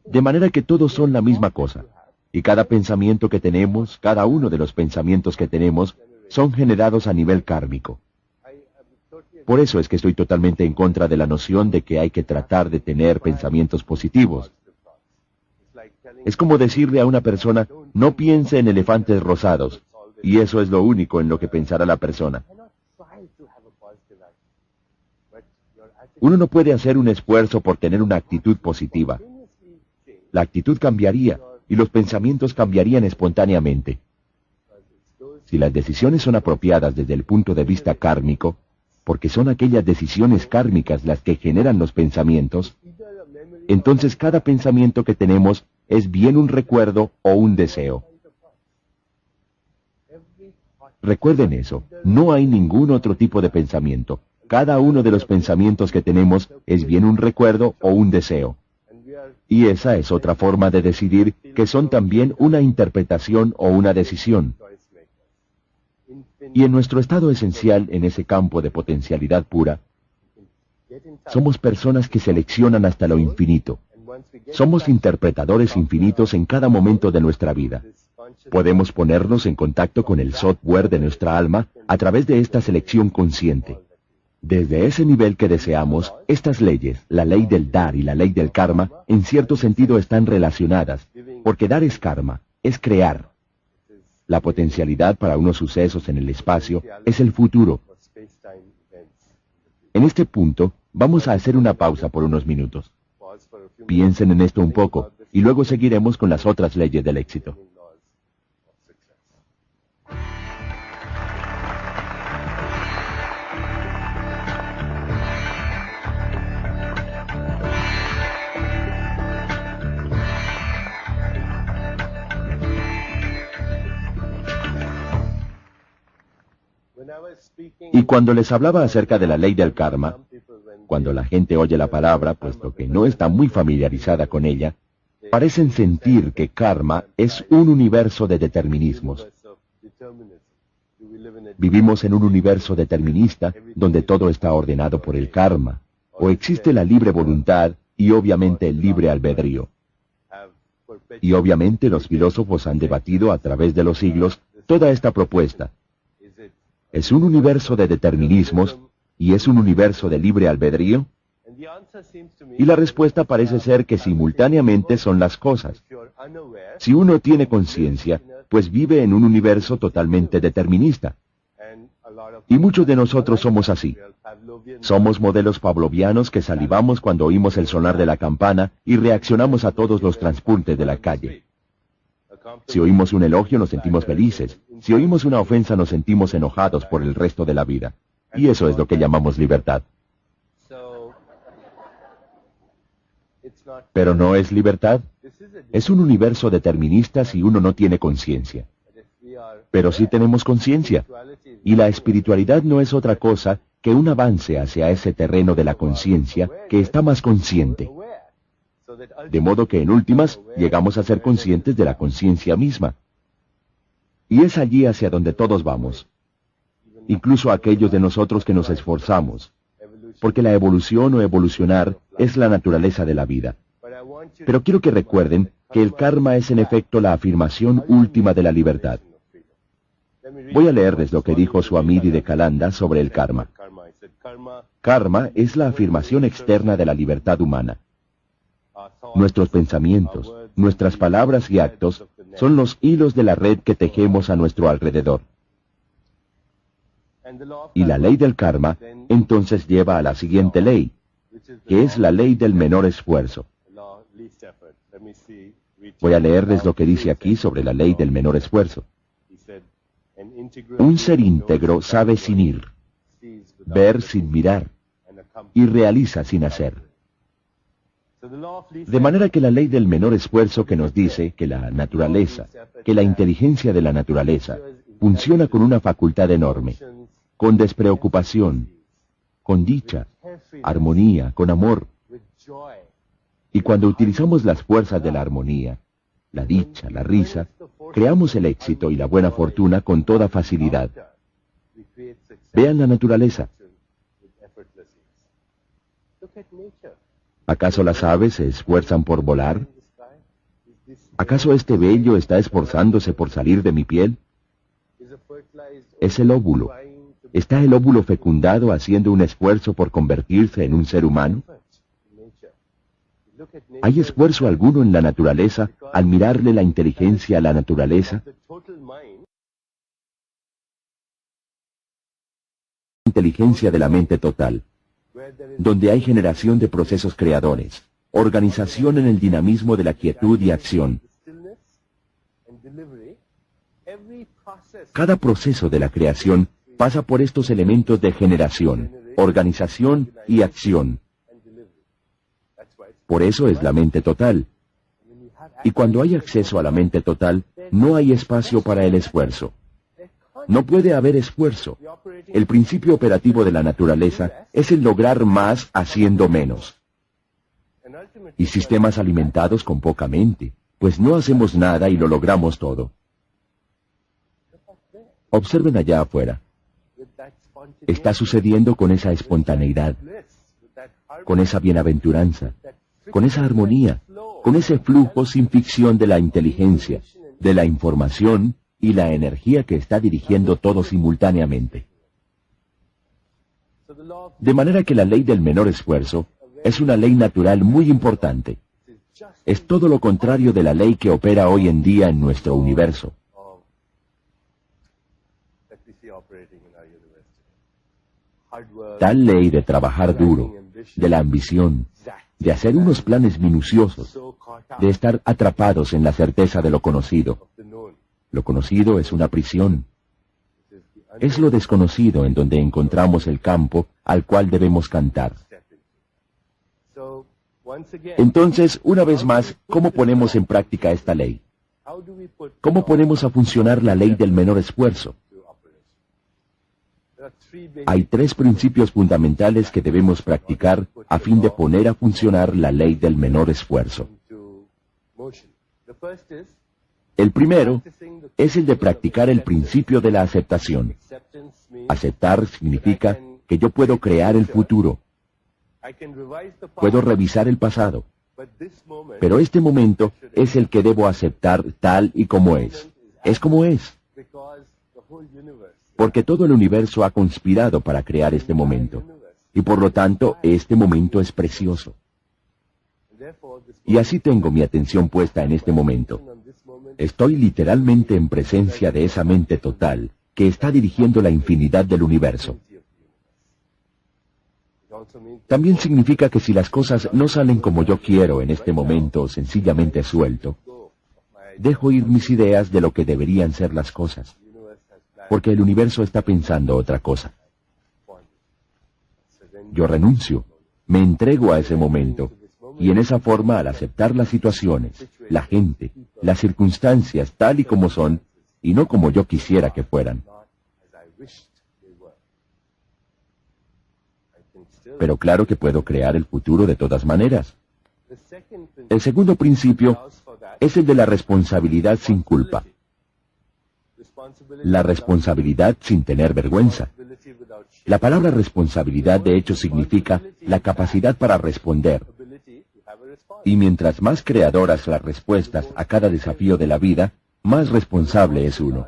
De manera que todos son la misma cosa. Y cada pensamiento que tenemos, cada uno de los pensamientos que tenemos, son generados a nivel kármico. Por eso es que estoy totalmente en contra de la noción de que hay que tratar de tener pensamientos positivos. Es como decirle a una persona, no piense en elefantes rosados, y eso es lo único en lo que pensará la persona. Uno no puede hacer un esfuerzo por tener una actitud positiva. La actitud cambiaría, y los pensamientos cambiarían espontáneamente. Si las decisiones son apropiadas desde el punto de vista kármico, porque son aquellas decisiones kármicas las que generan los pensamientos, entonces cada pensamiento que tenemos es bien un recuerdo o un deseo. Recuerden eso, no hay ningún otro tipo de pensamiento. Cada uno de los pensamientos que tenemos es bien un recuerdo o un deseo. Y esa es otra forma de decidir que son también una interpretación o una decisión. Y en nuestro estado esencial, en ese campo de potencialidad pura, somos personas que seleccionan hasta lo infinito. Somos interpretadores infinitos en cada momento de nuestra vida. Podemos ponernos en contacto con el software de nuestra alma a través de esta selección consciente. Desde ese nivel que deseamos, estas leyes, la ley del dar y la ley del karma, en cierto sentido están relacionadas, porque dar es karma, es crear. La potencialidad para unos sucesos en el espacio es el futuro. En este punto, vamos a hacer una pausa por unos minutos. Piensen en esto un poco, y luego seguiremos con las otras leyes del éxito. Y cuando les hablaba acerca de la ley del karma, cuando la gente oye la palabra, puesto que no está muy familiarizada con ella, parecen sentir que karma es un universo de determinismos. Vivimos en un universo determinista donde todo está ordenado por el karma, o existe la libre voluntad y obviamente el libre albedrío. Y obviamente los filósofos han debatido a través de los siglos toda esta propuesta. ¿Es un universo de determinismos y es un universo de libre albedrío? Y la respuesta parece ser que simultáneamente son las cosas. Si uno tiene conciencia, pues vive en un universo totalmente determinista. Y muchos de nosotros somos así. Somos modelos pavlovianos que salivamos cuando oímos el sonar de la campana y reaccionamos a todos los transportes de la calle. Si oímos un elogio nos sentimos felices. Si oímos una ofensa nos sentimos enojados por el resto de la vida. Y eso es lo que llamamos libertad. Pero no es libertad. Es un universo determinista si uno no tiene conciencia. Pero sí tenemos conciencia. Y la espiritualidad no es otra cosa que un avance hacia ese terreno de la conciencia que está más consciente. De modo que en últimas llegamos a ser conscientes de la conciencia misma. Y es allí hacia donde todos vamos. Incluso aquellos de nosotros que nos esforzamos. Porque la evolución o evolucionar es la naturaleza de la vida. Pero quiero que recuerden que el karma es en efecto la afirmación última de la libertad. Voy a leerles lo que dijo Swami Vivekananda sobre el karma. Karma es la afirmación externa de la libertad humana. Nuestros pensamientos, nuestras palabras y actos son los hilos de la red que tejemos a nuestro alrededor. Y la ley del karma entonces lleva a la siguiente ley, que es la ley del menor esfuerzo. Voy a leerles lo que dice aquí sobre la ley del menor esfuerzo. Un ser íntegro sabe sin ir, ver sin mirar, y realiza sin hacer. De manera que la ley del menor esfuerzo que nos dice que la naturaleza, que la inteligencia de la naturaleza, funciona con una facultad enorme, con despreocupación, con dicha, armonía, con amor. Y cuando utilizamos las fuerzas de la armonía, la dicha, la risa, creamos el éxito y la buena fortuna con toda facilidad. Vean la naturaleza. ¿Acaso las aves se esfuerzan por volar? ¿Acaso este vello está esforzándose por salir de mi piel? Es el óvulo. ¿Está el óvulo fecundado haciendo un esfuerzo por convertirse en un ser humano? ¿Hay esfuerzo alguno en la naturaleza al mirarle la inteligencia a la naturaleza? Inteligencia de la mente total, donde hay generación de procesos creadores, organización en el dinamismo de la quietud y acción. Cada proceso de la creación pasa por estos elementos de generación, organización y acción. Por eso es la mente total. Y cuando hay acceso a la mente total, no hay espacio para el esfuerzo. No puede haber esfuerzo. El principio operativo de la naturaleza es el lograr más haciendo menos. Y sistemas alimentados con poca mente, pues no hacemos nada y lo logramos todo. Observen allá afuera. Está sucediendo con esa espontaneidad, con esa bienaventuranza, con esa armonía, con ese flujo sin ficción de la inteligencia, de la información y la energía que está dirigiendo todo simultáneamente. De manera que la ley del menor esfuerzo es una ley natural muy importante. Es todo lo contrario de la ley que opera hoy en día en nuestro universo. Tal ley de trabajar duro, de la ambición, de hacer unos planes minuciosos, de estar atrapados en la certeza de lo conocido. Lo conocido es una prisión. Es lo desconocido en donde encontramos el campo al cual debemos cantar. Entonces, una vez más, ¿cómo ponemos en práctica esta ley? ¿Cómo ponemos a funcionar la ley del menor esfuerzo? Hay 3 principios fundamentales que debemos practicar a fin de poner a funcionar la ley del menor esfuerzo. El primero es el de practicar el principio de la aceptación. Aceptar significa que yo puedo crear el futuro. Puedo revisar el pasado. Pero este momento es el que debo aceptar tal y como es. Es como es. Porque todo el universo ha conspirado para crear este momento. Y por lo tanto, este momento es precioso. Y así tengo mi atención puesta en este momento. Estoy literalmente en presencia de esa mente total que está dirigiendo la infinidad del universo. También significa que si las cosas no salen como yo quiero en este momento, sencillamente suelto, dejo ir mis ideas de lo que deberían ser las cosas, porque el universo está pensando otra cosa. Yo renuncio, me entrego a ese momento, y en esa forma, al aceptar las situaciones, la gente, las circunstancias tal y como son, y no como yo quisiera que fueran. Pero claro que puedo crear el futuro de todas maneras. El segundo principio es el de la responsabilidad sin culpa. La responsabilidad sin tener vergüenza. La palabra responsabilidad de hecho significa la capacidad para responder. Y mientras más creadoras las respuestas a cada desafío de la vida, más responsable es uno.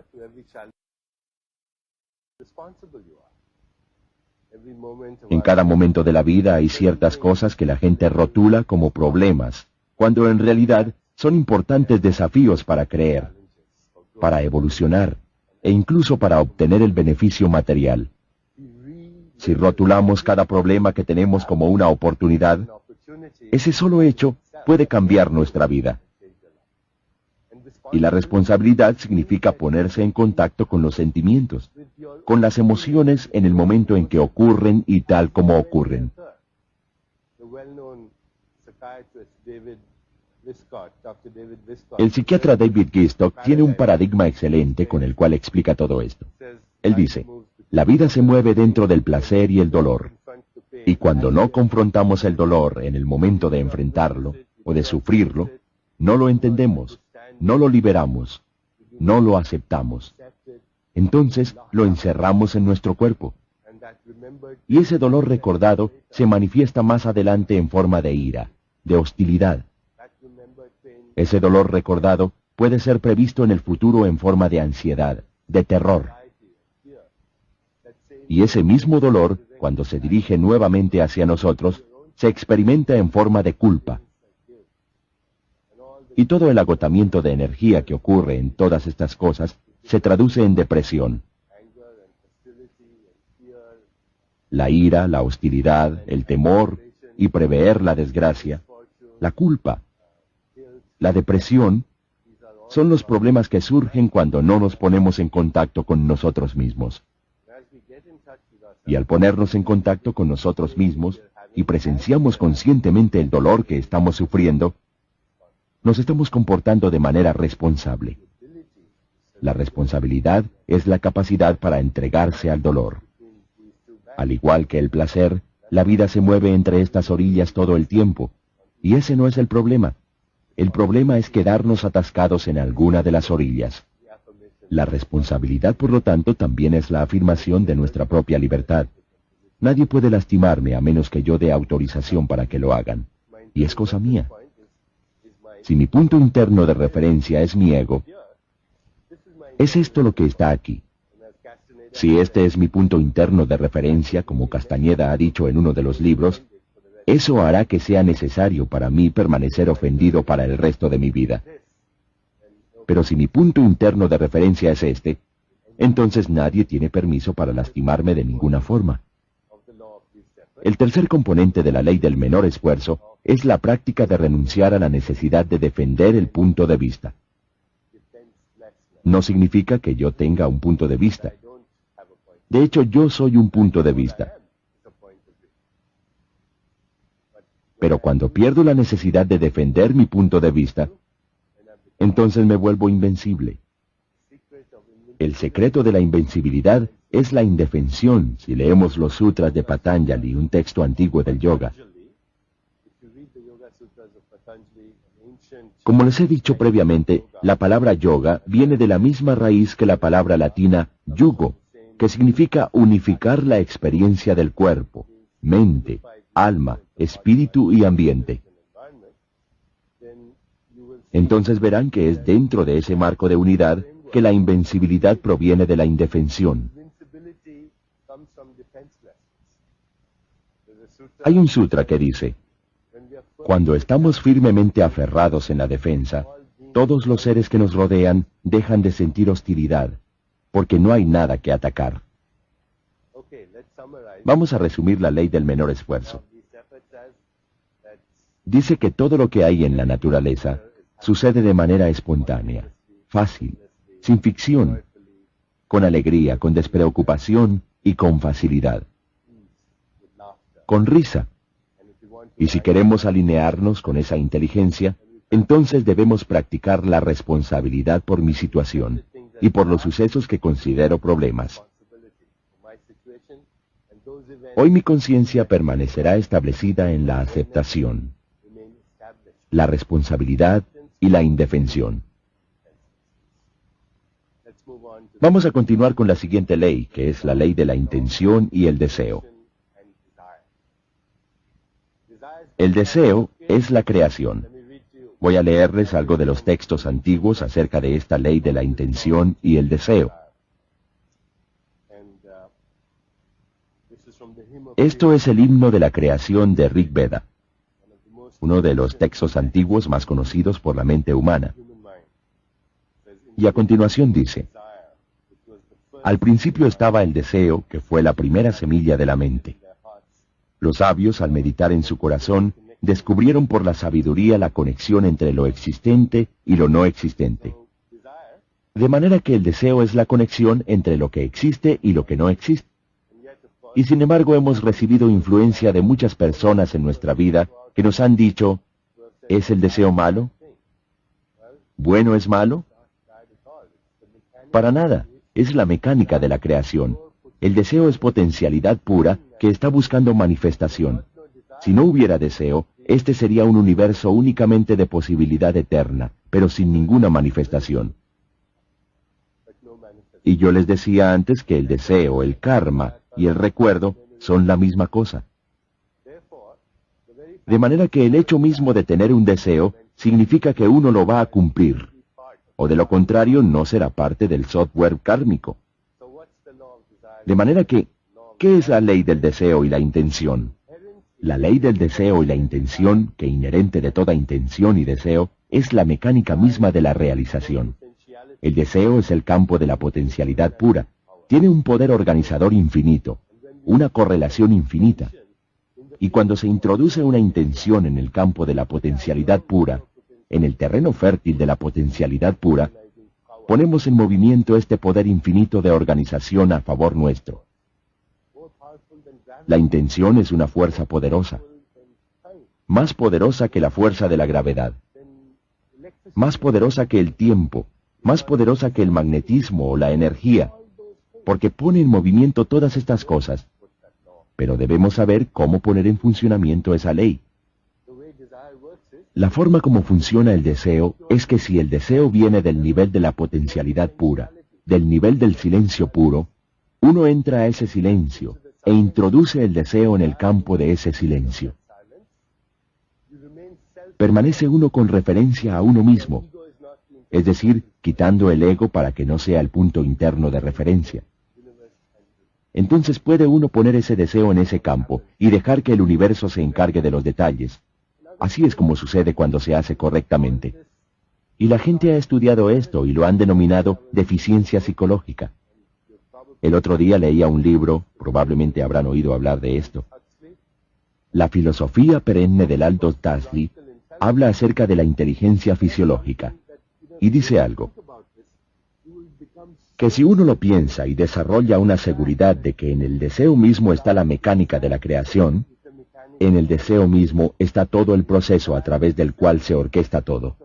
En cada momento de la vida hay ciertas cosas que la gente rotula como problemas, cuando en realidad son importantes desafíos para creer, para evolucionar, e incluso para obtener el beneficio material. Si rotulamos cada problema que tenemos como una oportunidad, ese solo hecho puede cambiar nuestra vida. Y la responsabilidad significa ponerse en contacto con los sentimientos, con las emociones en el momento en que ocurren y tal como ocurren. El psiquiatra David Gistock tiene un paradigma excelente con el cual explica todo esto. Él dice, la vida se mueve dentro del placer y el dolor. Y cuando no confrontamos el dolor en el momento de enfrentarlo o de sufrirlo, no lo entendemos, no lo liberamos, no lo aceptamos. Entonces lo encerramos en nuestro cuerpo. Y ese dolor recordado se manifiesta más adelante en forma de ira, de hostilidad. Ese dolor recordado puede ser previsto en el futuro en forma de ansiedad, de terror. Y ese mismo dolor, cuando se dirige nuevamente hacia nosotros, se experimenta en forma de culpa. Y todo el agotamiento de energía que ocurre en todas estas cosas se traduce en depresión. La ira, la hostilidad, el temor y prever la desgracia, la culpa, la depresión, son los problemas que surgen cuando no nos ponemos en contacto con nosotros mismos. Y al ponernos en contacto con nosotros mismos y presenciamos conscientemente el dolor que estamos sufriendo, nos estamos comportando de manera responsable. La responsabilidad es la capacidad para entregarse al dolor. Al igual que el placer, la vida se mueve entre estas orillas todo el tiempo, y ese no es el problema. El problema es quedarnos atascados en alguna de las orillas. La responsabilidad, por lo tanto, también es la afirmación de nuestra propia libertad. Nadie puede lastimarme a menos que yo dé autorización para que lo hagan, y es cosa mía. Si mi punto interno de referencia es mi ego, es esto lo que está aquí. Si este es mi punto interno de referencia, como Castañeda ha dicho en uno de los libros, eso hará que sea necesario para mí permanecer ofendido para el resto de mi vida. Pero si mi punto interno de referencia es este, entonces nadie tiene permiso para lastimarme de ninguna forma. El tercer componente de la ley del menor esfuerzo es la práctica de renunciar a la necesidad de defender el punto de vista. No significa que yo tenga un punto de vista. De hecho, yo soy un punto de vista. Pero cuando pierdo la necesidad de defender mi punto de vista, entonces me vuelvo invencible. El secreto de la invencibilidad es la indefensión, si leemos los sutras de Patanjali, un texto antiguo del yoga. Como les he dicho previamente, la palabra yoga viene de la misma raíz que la palabra latina yugo, que significa unificar la experiencia del cuerpo, mente, alma, espíritu y ambiente. Entonces verán que es dentro de ese marco de unidad que la invencibilidad proviene de la indefensión. Hay un sutra que dice: cuando estamos firmemente aferrados en la defensa, todos los seres que nos rodean dejan de sentir hostilidad, porque no hay nada que atacar. Vamos a resumir la ley del menor esfuerzo. Dice que todo lo que hay en la naturaleza sucede de manera espontánea, fácil, sin ficción, con alegría, con despreocupación y con facilidad. Con risa. Y si queremos alinearnos con esa inteligencia, entonces debemos practicar la responsabilidad por mi situación y por los sucesos que considero problemas. Hoy mi conciencia permanecerá establecida en la aceptación, la responsabilidad y la indefensión. Vamos a continuar con la siguiente ley, que es la ley de la intención y el deseo. El deseo es la creación. Voy a leerles algo de los textos antiguos acerca de esta ley de la intención y el deseo. Esto es el himno de la creación de Rig Veda, uno de los textos antiguos más conocidos por la mente humana. Y a continuación dice: al principio estaba el deseo, que fue la primera semilla de la mente. Los sabios, al meditar en su corazón, descubrieron por la sabiduría la conexión entre lo existente y lo no existente. De manera que el deseo es la conexión entre lo que existe y lo que no existe. Y sin embargo hemos recibido influencia de muchas personas en nuestra vida que nos han dicho: ¿es el deseo malo? ¿Bueno es malo? Para nada, es la mecánica de la creación. El deseo es potencialidad pura que está buscando manifestación. Si no hubiera deseo, este sería un universo únicamente de posibilidad eterna, pero sin ninguna manifestación. Y yo les decía antes que el deseo, el karma y el recuerdo son la misma cosa. De manera que el hecho mismo de tener un deseo significa que uno lo va a cumplir, o de lo contrario no será parte del software kármico. De manera que, ¿qué es la ley del deseo y la intención? La ley del deseo y la intención, que inherente de toda intención y deseo, es la mecánica misma de la realización. El deseo es el campo de la potencialidad pura. Tiene un poder organizador infinito, una correlación infinita. Y cuando se introduce una intención en el campo de la potencialidad pura, en el terreno fértil de la potencialidad pura, ponemos en movimiento este poder infinito de organización a favor nuestro. La intención es una fuerza poderosa, más poderosa que la fuerza de la gravedad, más poderosa que el tiempo, más poderosa que el magnetismo o la energía, porque pone en movimiento todas estas cosas. Pero debemos saber cómo poner en funcionamiento esa ley. La forma como funciona el deseo es que si el deseo viene del nivel de la potencialidad pura, del nivel del silencio puro, uno entra a ese silencio e introduce el deseo en el campo de ese silencio. Permanece uno con referencia a uno mismo, es decir, quitando el ego para que no sea el punto interno de referencia. entonces puede uno poner ese deseo en ese campo y dejar que el universo se encargue de los detalles. Así es como sucede cuando se hace correctamente. Y la gente ha estudiado esto y lo han denominado deficiencia psicológica. El otro día leía un libro, probablemente habrán oído hablar de esto. La filosofía perenne del Aldous Huxley habla acerca de la inteligencia fisiológica y dice algo, que si uno lo piensa y desarrolla una seguridad de que en el deseo mismo está la mecánica de la creación, en el deseo mismo está todo el proceso a través del cual se orquesta todo.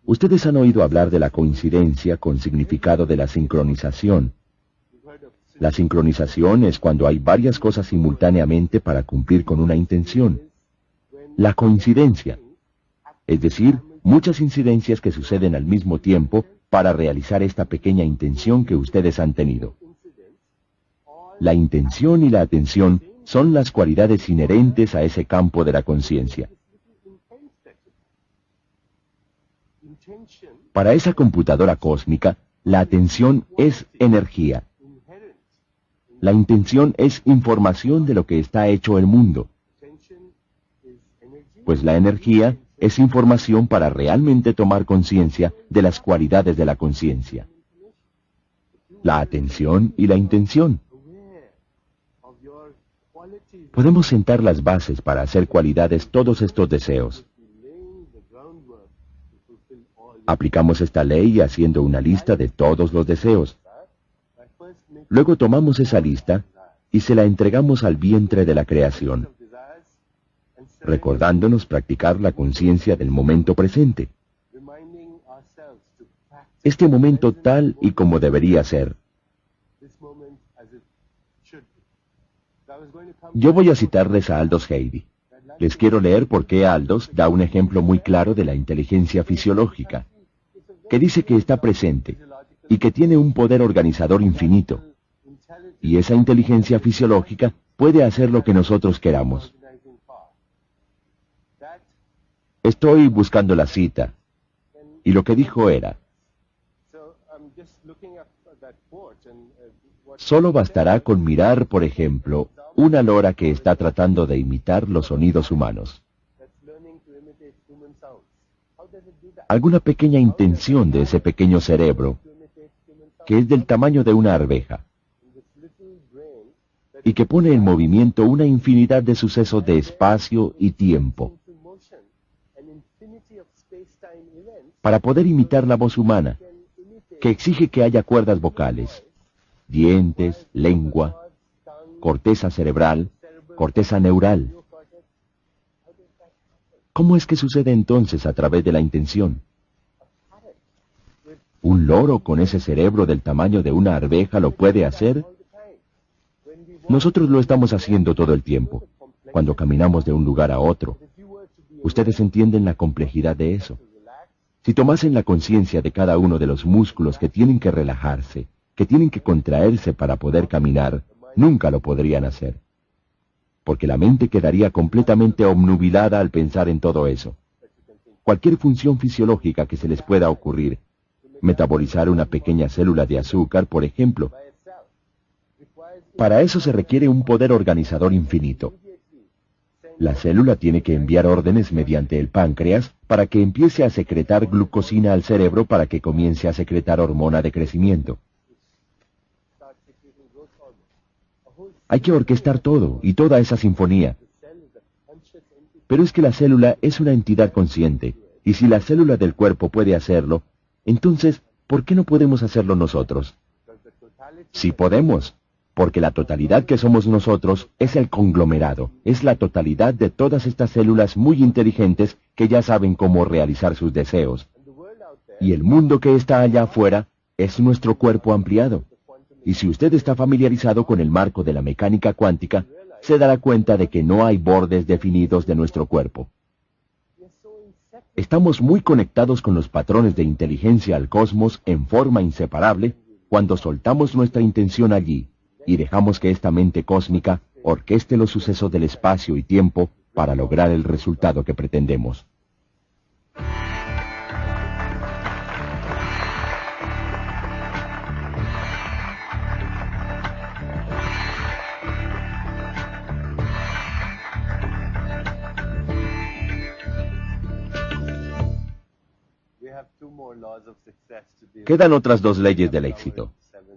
Ustedes han oído hablar de la coincidencia con significado de la sincronización. La sincronización es cuando hay varias cosas simultáneamente para cumplir con una intención. La coincidencia, es decir, muchas incidencias que suceden al mismo tiempo para realizar esta pequeña intención que ustedes han tenido. La intención y la atención son las cualidades inherentes a ese campo de la conciencia. Para esa computadora cósmica, la atención es energía. La intención es información de lo que está hecho el mundo. Pues la energía es información para realmente tomar conciencia de las cualidades de la conciencia. La atención y la intención. Podemos sentar las bases para hacer cualidades todos estos deseos. Aplicamos esta ley haciendo una lista de todos los deseos. Luego tomamos esa lista y se la entregamos al vientre de la creación, recordándonos practicar la conciencia del momento presente. Este momento tal y como debería ser. Yo voy a citarles a Aldous Huxley. Les quiero leer por qué Aldous da un ejemplo muy claro de la inteligencia fisiológica, que dice que está presente y que tiene un poder organizador infinito. Y esa inteligencia fisiológica puede hacer lo que nosotros queramos. Estoy buscando la cita, y lo que dijo era, solo bastará con mirar, por ejemplo, una lora que está tratando de imitar los sonidos humanos. Alguna pequeña intención de ese pequeño cerebro, que es del tamaño de una arveja, y que pone en movimiento una infinidad de sucesos de espacio y tiempo, para poder imitar la voz humana, que exige que haya cuerdas vocales, dientes, lengua, corteza cerebral, corteza neural. ¿Cómo es que sucede entonces a través de la intención? ¿Un loro con ese cerebro del tamaño de una arveja lo puede hacer? Nosotros lo estamos haciendo todo el tiempo, cuando caminamos de un lugar a otro. Ustedes entienden la complejidad de eso. Si tomasen la conciencia de cada uno de los músculos que tienen que relajarse, que tienen que contraerse para poder caminar, nunca lo podrían hacer. Porque la mente quedaría completamente obnubilada al pensar en todo eso. Cualquier función fisiológica que se les pueda ocurrir, metabolizar una pequeña célula de azúcar, por ejemplo, para eso se requiere un poder organizador infinito. La célula tiene que enviar órdenes mediante el páncreas para que empiece a secretar glucosina al cerebro para que comience a secretar hormona de crecimiento. Hay que orquestar todo y toda esa sinfonía. Pero es que la célula es una entidad consciente, y si la célula del cuerpo puede hacerlo, entonces, ¿por qué no podemos hacerlo nosotros? Sí podemos, porque la totalidad que somos nosotros es el conglomerado, es la totalidad de todas estas células muy inteligentes que ya saben cómo realizar sus deseos. Y el mundo que está allá afuera es nuestro cuerpo ampliado. Y si usted está familiarizado con el marco de la mecánica cuántica, se dará cuenta de que no hay bordes definidos de nuestro cuerpo. Estamos muy conectados con los patrones de inteligencia al cosmos en forma inseparable cuando soltamos nuestra intención allí y dejamos que esta mente cósmica orqueste los sucesos del espacio y tiempo para lograr el resultado que pretendemos. Quedan otras 2 leyes del éxito.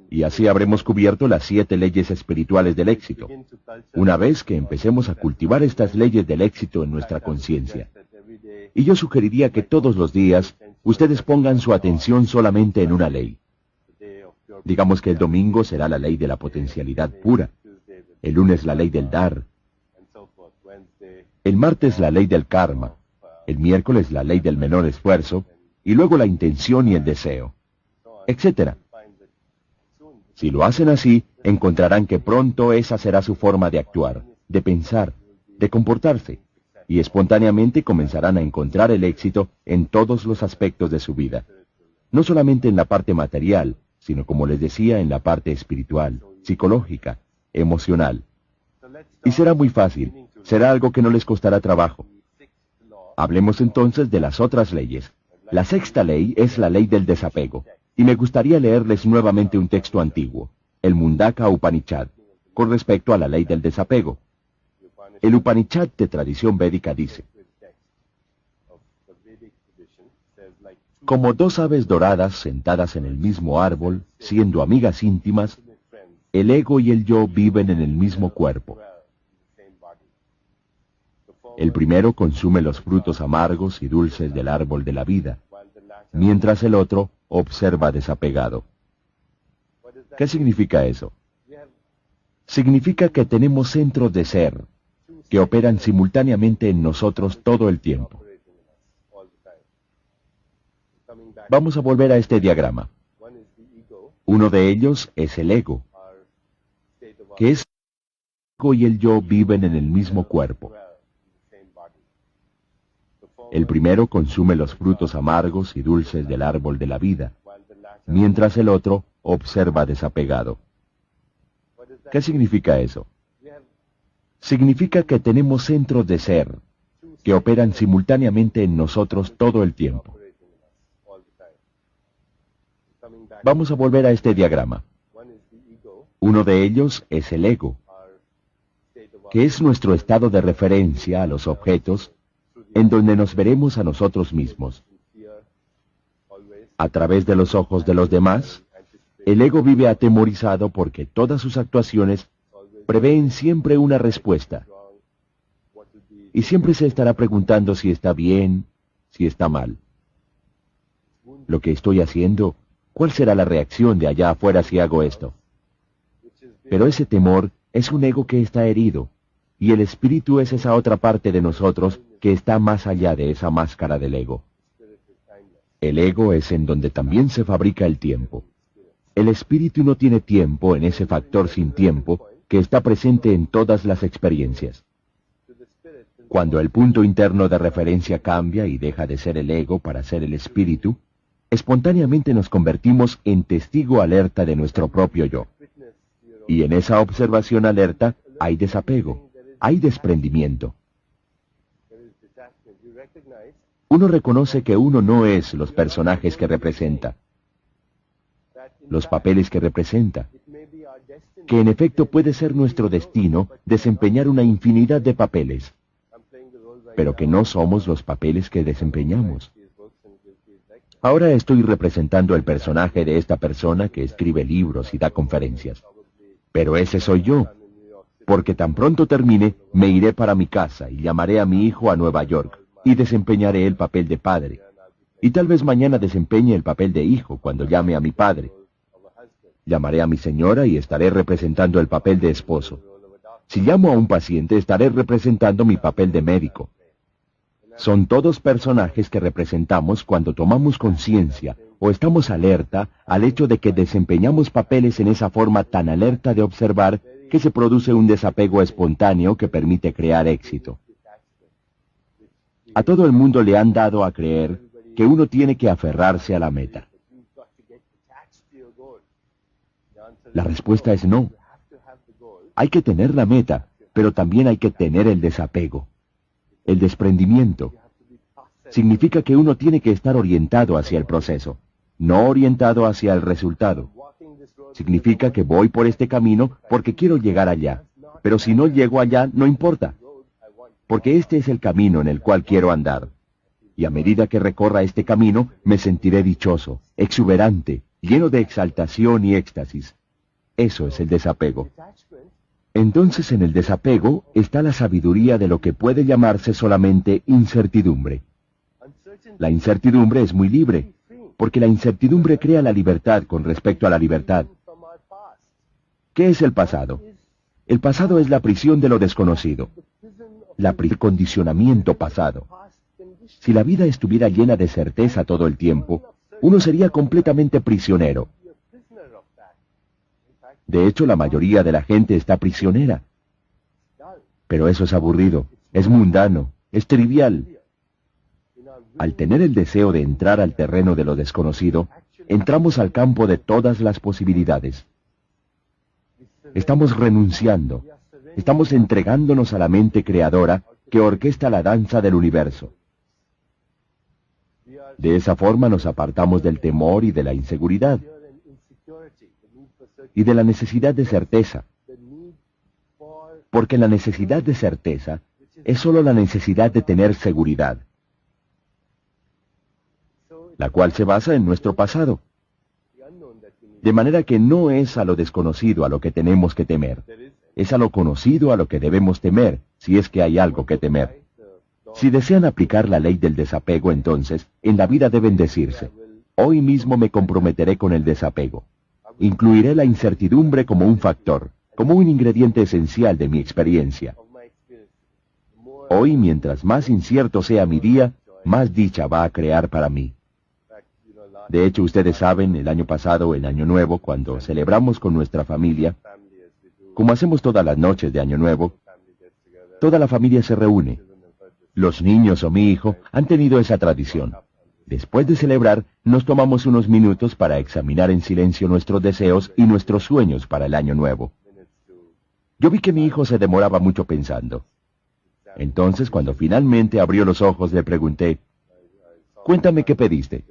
Y así habremos cubierto las 7 leyes espirituales del éxito, una vez que empecemos a cultivar estas leyes del éxito en nuestra conciencia. Y yo sugeriría que todos los días ustedes pongan su atención solamente en una ley. Digamos que el domingo será la ley de la potencialidad pura, el lunes la ley del dar, el martes la ley del karma, el miércoles la ley del menor esfuerzo, y luego la intención y el deseo, etc. Si lo hacen así, encontrarán que pronto esa será su forma de actuar, de pensar, de comportarse, y espontáneamente comenzarán a encontrar el éxito en todos los aspectos de su vida, no solamente en la parte material, sino como les decía, en la parte espiritual, psicológica, emocional. Y será muy fácil, será algo que no les costará trabajo. Hablemos entonces de las otras leyes. La 6ª ley es la ley del desapego, y me gustaría leerles nuevamente un texto antiguo, el Mundaka Upanishad, con respecto a la ley del desapego. El Upanishad de tradición védica dice: como 2 aves doradas sentadas en el mismo árbol, siendo amigas íntimas, el ego y el yo viven en el mismo cuerpo. El primero consume los frutos amargos y dulces del árbol de la vida, mientras el otro observa desapegado. ¿Qué significa eso? Significa que tenemos centros de ser, que operan simultáneamente en nosotros todo el tiempo. Vamos a volver a este diagrama. Uno de ellos es el ego, que es el ego y el yo viven en el mismo cuerpo. El primero consume los frutos amargos y dulces del árbol de la vida, mientras el otro observa desapegado. ¿Qué significa eso? Significa que tenemos centros de ser, que operan simultáneamente en nosotros todo el tiempo. Vamos a volver a este diagrama. Uno de ellos es el ego, que es nuestro estado de referencia a los objetos, en donde nos veremos a nosotros mismos. A través de los ojos de los demás, el ego vive atemorizado porque todas sus actuaciones prevén siempre una respuesta. Y siempre se estará preguntando si está bien, si está mal. Lo que estoy haciendo, ¿cuál será la reacción de allá afuera si hago esto? Pero ese temor es un ego que está herido, y el espíritu es esa otra parte de nosotros que está más allá de esa máscara del ego. El ego es en donde también se fabrica el tiempo. El espíritu no tiene tiempo en ese factor sin tiempo que está presente en todas las experiencias. Cuando el punto interno de referencia cambia y deja de ser el ego para ser el espíritu, espontáneamente nos convertimos en testigo alerta de nuestro propio yo. Y en esa observación alerta hay desapego, hay desprendimiento. Uno reconoce que uno no es los personajes que representa, los papeles que representa, que en efecto puede ser nuestro destino desempeñar una infinidad de papeles, pero que no somos los papeles que desempeñamos. Ahora estoy representando el personaje de esta persona que escribe libros y da conferencias, pero ese soy yo, porque tan pronto termine, me iré para mi casa y llamaré a mi hijo a Nueva York, y desempeñaré el papel de padre. Y tal vez mañana desempeñe el papel de hijo cuando llame a mi padre. Llamaré a mi señora y estaré representando el papel de esposo. Si llamo a un paciente, estaré representando mi papel de médico. Son todos personajes que representamos cuando tomamos conciencia o estamos alerta al hecho de que desempeñamos papeles en esa forma tan alerta de observar que se produce un desapego espontáneo que permite crear éxito. A todo el mundo le han dado a creer que uno tiene que aferrarse a la meta. La respuesta es no. Hay que tener la meta, pero también hay que tener el desapego. El desprendimiento significa que uno tiene que estar orientado hacia el proceso, no orientado hacia el resultado. Significa que voy por este camino porque quiero llegar allá, pero si no llego allá, no importa, porque este es el camino en el cual quiero andar. Y a medida que recorra este camino, me sentiré dichoso, exuberante, lleno de exaltación y éxtasis. Eso es el desapego. Entonces en el desapego está la sabiduría de lo que puede llamarse solamente incertidumbre. La incertidumbre es muy libre, porque la incertidumbre crea la libertad con respecto a la libertad. ¿Qué es el pasado? El pasado es la prisión de lo desconocido, condicionamiento pasado. Si la vida estuviera llena de certeza todo el tiempo, uno sería completamente prisionero. De hecho, la mayoría de la gente está prisionera. Pero eso es aburrido, es mundano, es trivial. Al tener el deseo de entrar al terreno de lo desconocido, entramos al campo de todas las posibilidades. Estamos renunciando, estamos entregándonos a la mente creadora que orquesta la danza del universo. De esa forma nos apartamos del temor y de la inseguridad, y de la necesidad de certeza, porque la necesidad de certeza es solo la necesidad de tener seguridad, la cual se basa en nuestro pasado. De manera que no es a lo desconocido a lo que tenemos que temer, es a lo conocido a lo que debemos temer, si es que hay algo que temer. Si desean aplicar la ley del desapego, entonces, en la vida deben decirse, hoy mismo me comprometeré con el desapego. Incluiré la incertidumbre como un factor, como un ingrediente esencial de mi experiencia. Hoy, mientras más incierto sea mi día, más dicha va a crear para mí. De hecho, ustedes saben, el año pasado, el Año Nuevo, cuando celebramos con nuestra familia, como hacemos todas las noches de Año Nuevo, toda la familia se reúne. Los niños o mi hijo han tenido esa tradición. Después de celebrar, nos tomamos unos minutos para examinar en silencio nuestros deseos y nuestros sueños para el Año Nuevo. Yo vi que mi hijo se demoraba mucho pensando. Entonces, cuando finalmente abrió los ojos, le pregunté, «Cuéntame qué pediste».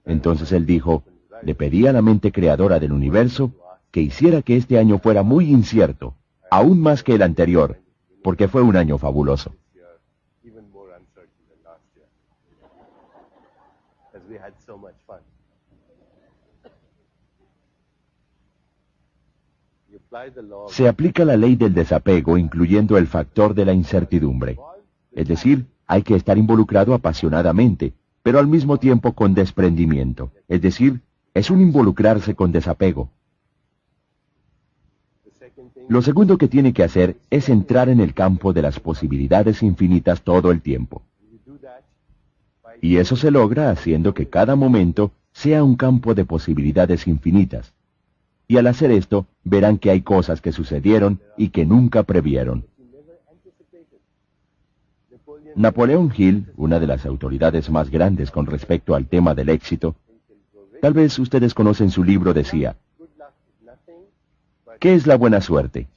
Entonces él dijo, «Le pedí a la mente creadora del universo que hiciera que este año fuera muy incierto, aún más que el anterior, porque fue un año fabuloso». Se aplica la ley del desapego incluyendo el factor de la incertidumbre. Es decir, hay que estar involucrado apasionadamente, pero al mismo tiempo con desprendimiento. Es decir, es un involucrarse con desapego. Lo segundo que tiene que hacer es entrar en el campo de las posibilidades infinitas todo el tiempo. Y eso se logra haciendo que cada momento sea un campo de posibilidades infinitas. Y al hacer esto, verán que hay cosas que sucedieron y que nunca previeron. Napoleón Hill, una de las autoridades más grandes con respecto al tema del éxito, tal vez ustedes conocen su libro, decía, ¿qué es la buena suerte?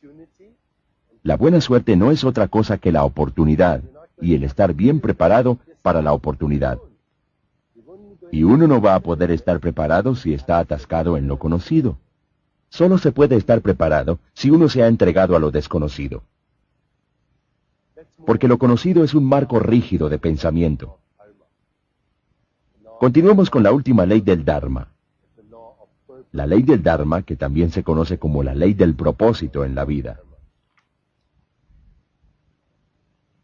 La buena suerte no es otra cosa que la oportunidad y el estar bien preparado para la oportunidad. Y uno no va a poder estar preparado si está atascado en lo conocido. Solo se puede estar preparado si uno se ha entregado a lo desconocido. Porque lo conocido es un marco rígido de pensamiento. Continuemos con la última ley del Dharma. La ley del Dharma, que también se conoce como la ley del propósito en la vida.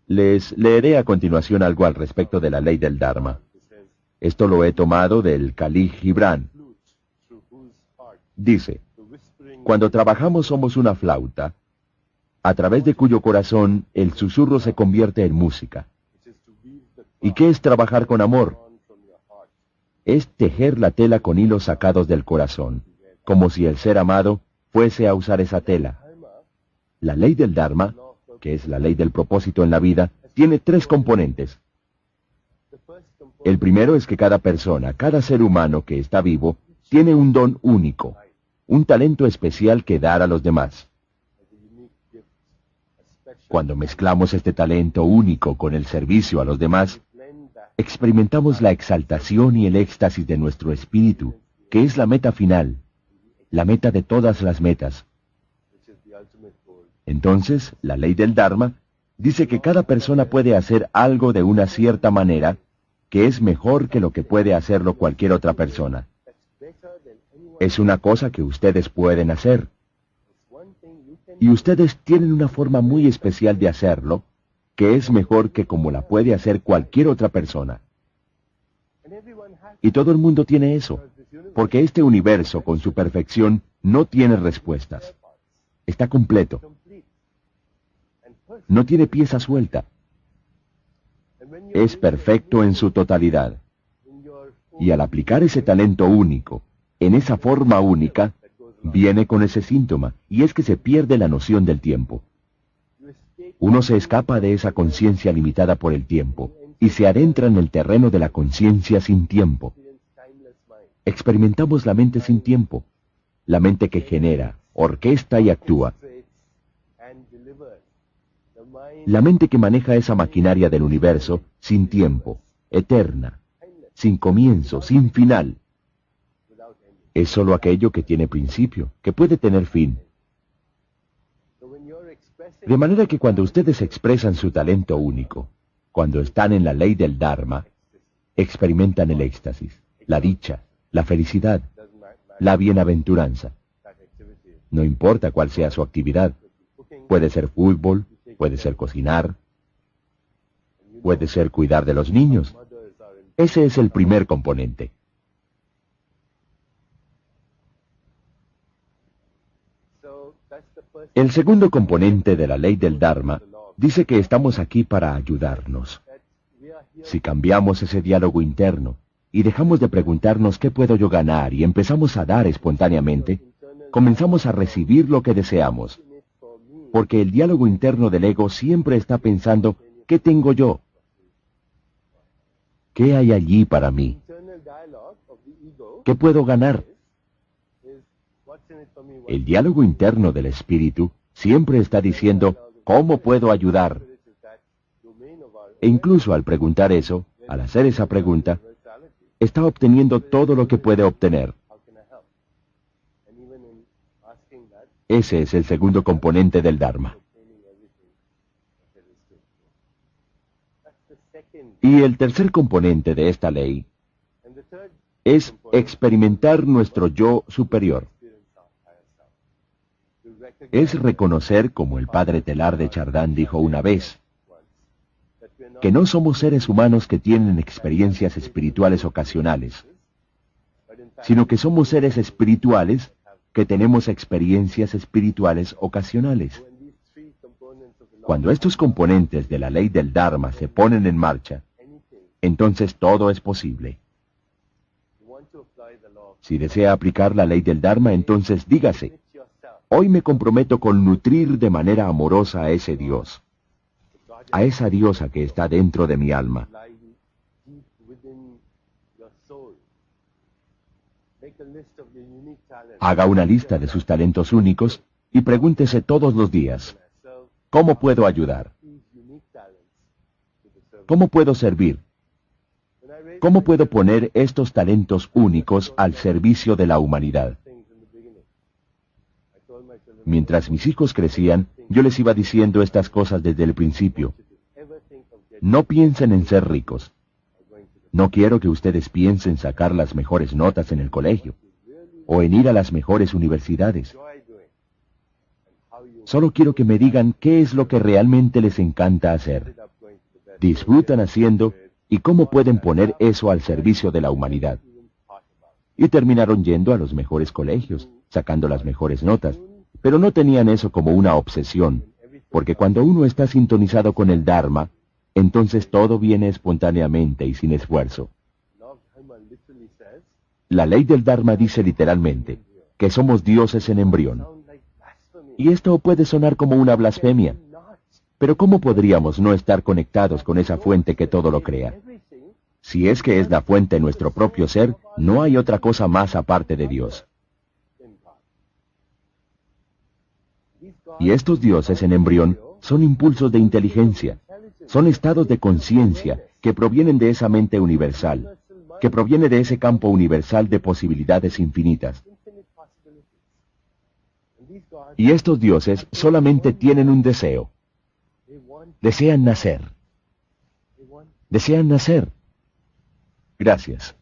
Les leeré a continuación algo al respecto de la ley del Dharma. Esto lo he tomado del Khalil Gibran. Dice, cuando trabajamos somos una flauta, a través de cuyo corazón el susurro se convierte en música. ¿Y qué es trabajar con amor? Es tejer la tela con hilos sacados del corazón, como si el ser amado fuese a usar esa tela. La ley del Dharma, que es la ley del propósito en la vida, tiene 3 componentes. El primero es que cada persona, cada ser humano que está vivo, tiene un don único, un talento especial que dar a los demás. Cuando mezclamos este talento único con el servicio a los demás, experimentamos la exaltación y el éxtasis de nuestro espíritu, que es la meta final, la meta de todas las metas. Entonces, la ley del Dharma dice que cada persona puede hacer algo de una cierta manera que es mejor que lo que puede hacerlo cualquier otra persona. Es una cosa que ustedes pueden hacer. Y ustedes tienen una forma muy especial de hacerlo, que es mejor que como la puede hacer cualquier otra persona. Y todo el mundo tiene eso, porque este universo, con su perfección, no tiene respuestas. Está completo. No tiene pieza suelta. Es perfecto en su totalidad. Y al aplicar ese talento único, en esa forma única, viene con ese síntoma, y es que se pierde la noción del tiempo. Uno se escapa de esa conciencia limitada por el tiempo, y se adentra en el terreno de la conciencia sin tiempo. Experimentamos la mente sin tiempo, la mente que genera, orquesta y actúa. La mente que maneja esa maquinaria del universo sin tiempo, eterna, sin comienzo, sin final. Es sólo aquello que tiene principio, que puede tener fin. De manera que cuando ustedes expresan su talento único, cuando están en la ley del Dharma, experimentan el éxtasis, la dicha, la felicidad, la bienaventuranza. No importa cuál sea su actividad. Puede ser fútbol, puede ser cocinar, puede ser cuidar de los niños. Ese es el primer componente. El segundo componente de la ley del Dharma dice que estamos aquí para ayudarnos. Si cambiamos ese diálogo interno y dejamos de preguntarnos qué puedo yo ganar y empezamos a dar espontáneamente, comenzamos a recibir lo que deseamos. Porque el diálogo interno del ego siempre está pensando, ¿qué tengo yo? ¿Qué hay allí para mí? ¿Qué puedo ganar? El diálogo interno del espíritu siempre está diciendo, ¿cómo puedo ayudar? E incluso al preguntar eso, al hacer esa pregunta, está obteniendo todo lo que puede obtener. Ese es el segundo componente del Dharma. Y el tercer componente de esta ley es experimentar nuestro yo superior. Es reconocer, como el padre Teilhard de Chardin dijo una vez, que no somos seres humanos que tienen experiencias espirituales ocasionales, sino que somos seres espirituales que tenemos experiencias espirituales ocasionales. Cuando estos componentes de la ley del Dharma se ponen en marcha, entonces todo es posible. Si desea aplicar la ley del Dharma, entonces dígase, hoy me comprometo con nutrir de manera amorosa a ese Dios, a esa diosa que está dentro de mi alma. Haga una lista de sus talentos únicos y pregúntese todos los días, ¿cómo puedo ayudar? ¿Cómo puedo servir? ¿Cómo puedo poner estos talentos únicos al servicio de la humanidad? Mientras mis hijos crecían, yo les iba diciendo estas cosas desde el principio. No piensen en ser ricos. No quiero que ustedes piensen sacar las mejores notas en el colegio, o en ir a las mejores universidades. Solo quiero que me digan qué es lo que realmente les encanta hacer. Disfrutan haciendo y cómo pueden poner eso al servicio de la humanidad. Y terminaron yendo a los mejores colegios, sacando las mejores notas, pero no tenían eso como una obsesión, porque cuando uno está sintonizado con el Dharma, entonces todo viene espontáneamente y sin esfuerzo. La ley del Dharma dice literalmente que somos dioses en embrión. Y esto puede sonar como una blasfemia, pero ¿cómo podríamos no estar conectados con esa fuente que todo lo crea? Si es que es la fuente de nuestro propio ser, no hay otra cosa más aparte de Dios. Y estos dioses en embrión son impulsos de inteligencia, son estados de conciencia que provienen de esa mente universal, que proviene de ese campo universal de posibilidades infinitas. Y estos dioses solamente tienen un deseo. Desean nacer. Desean nacer. Gracias.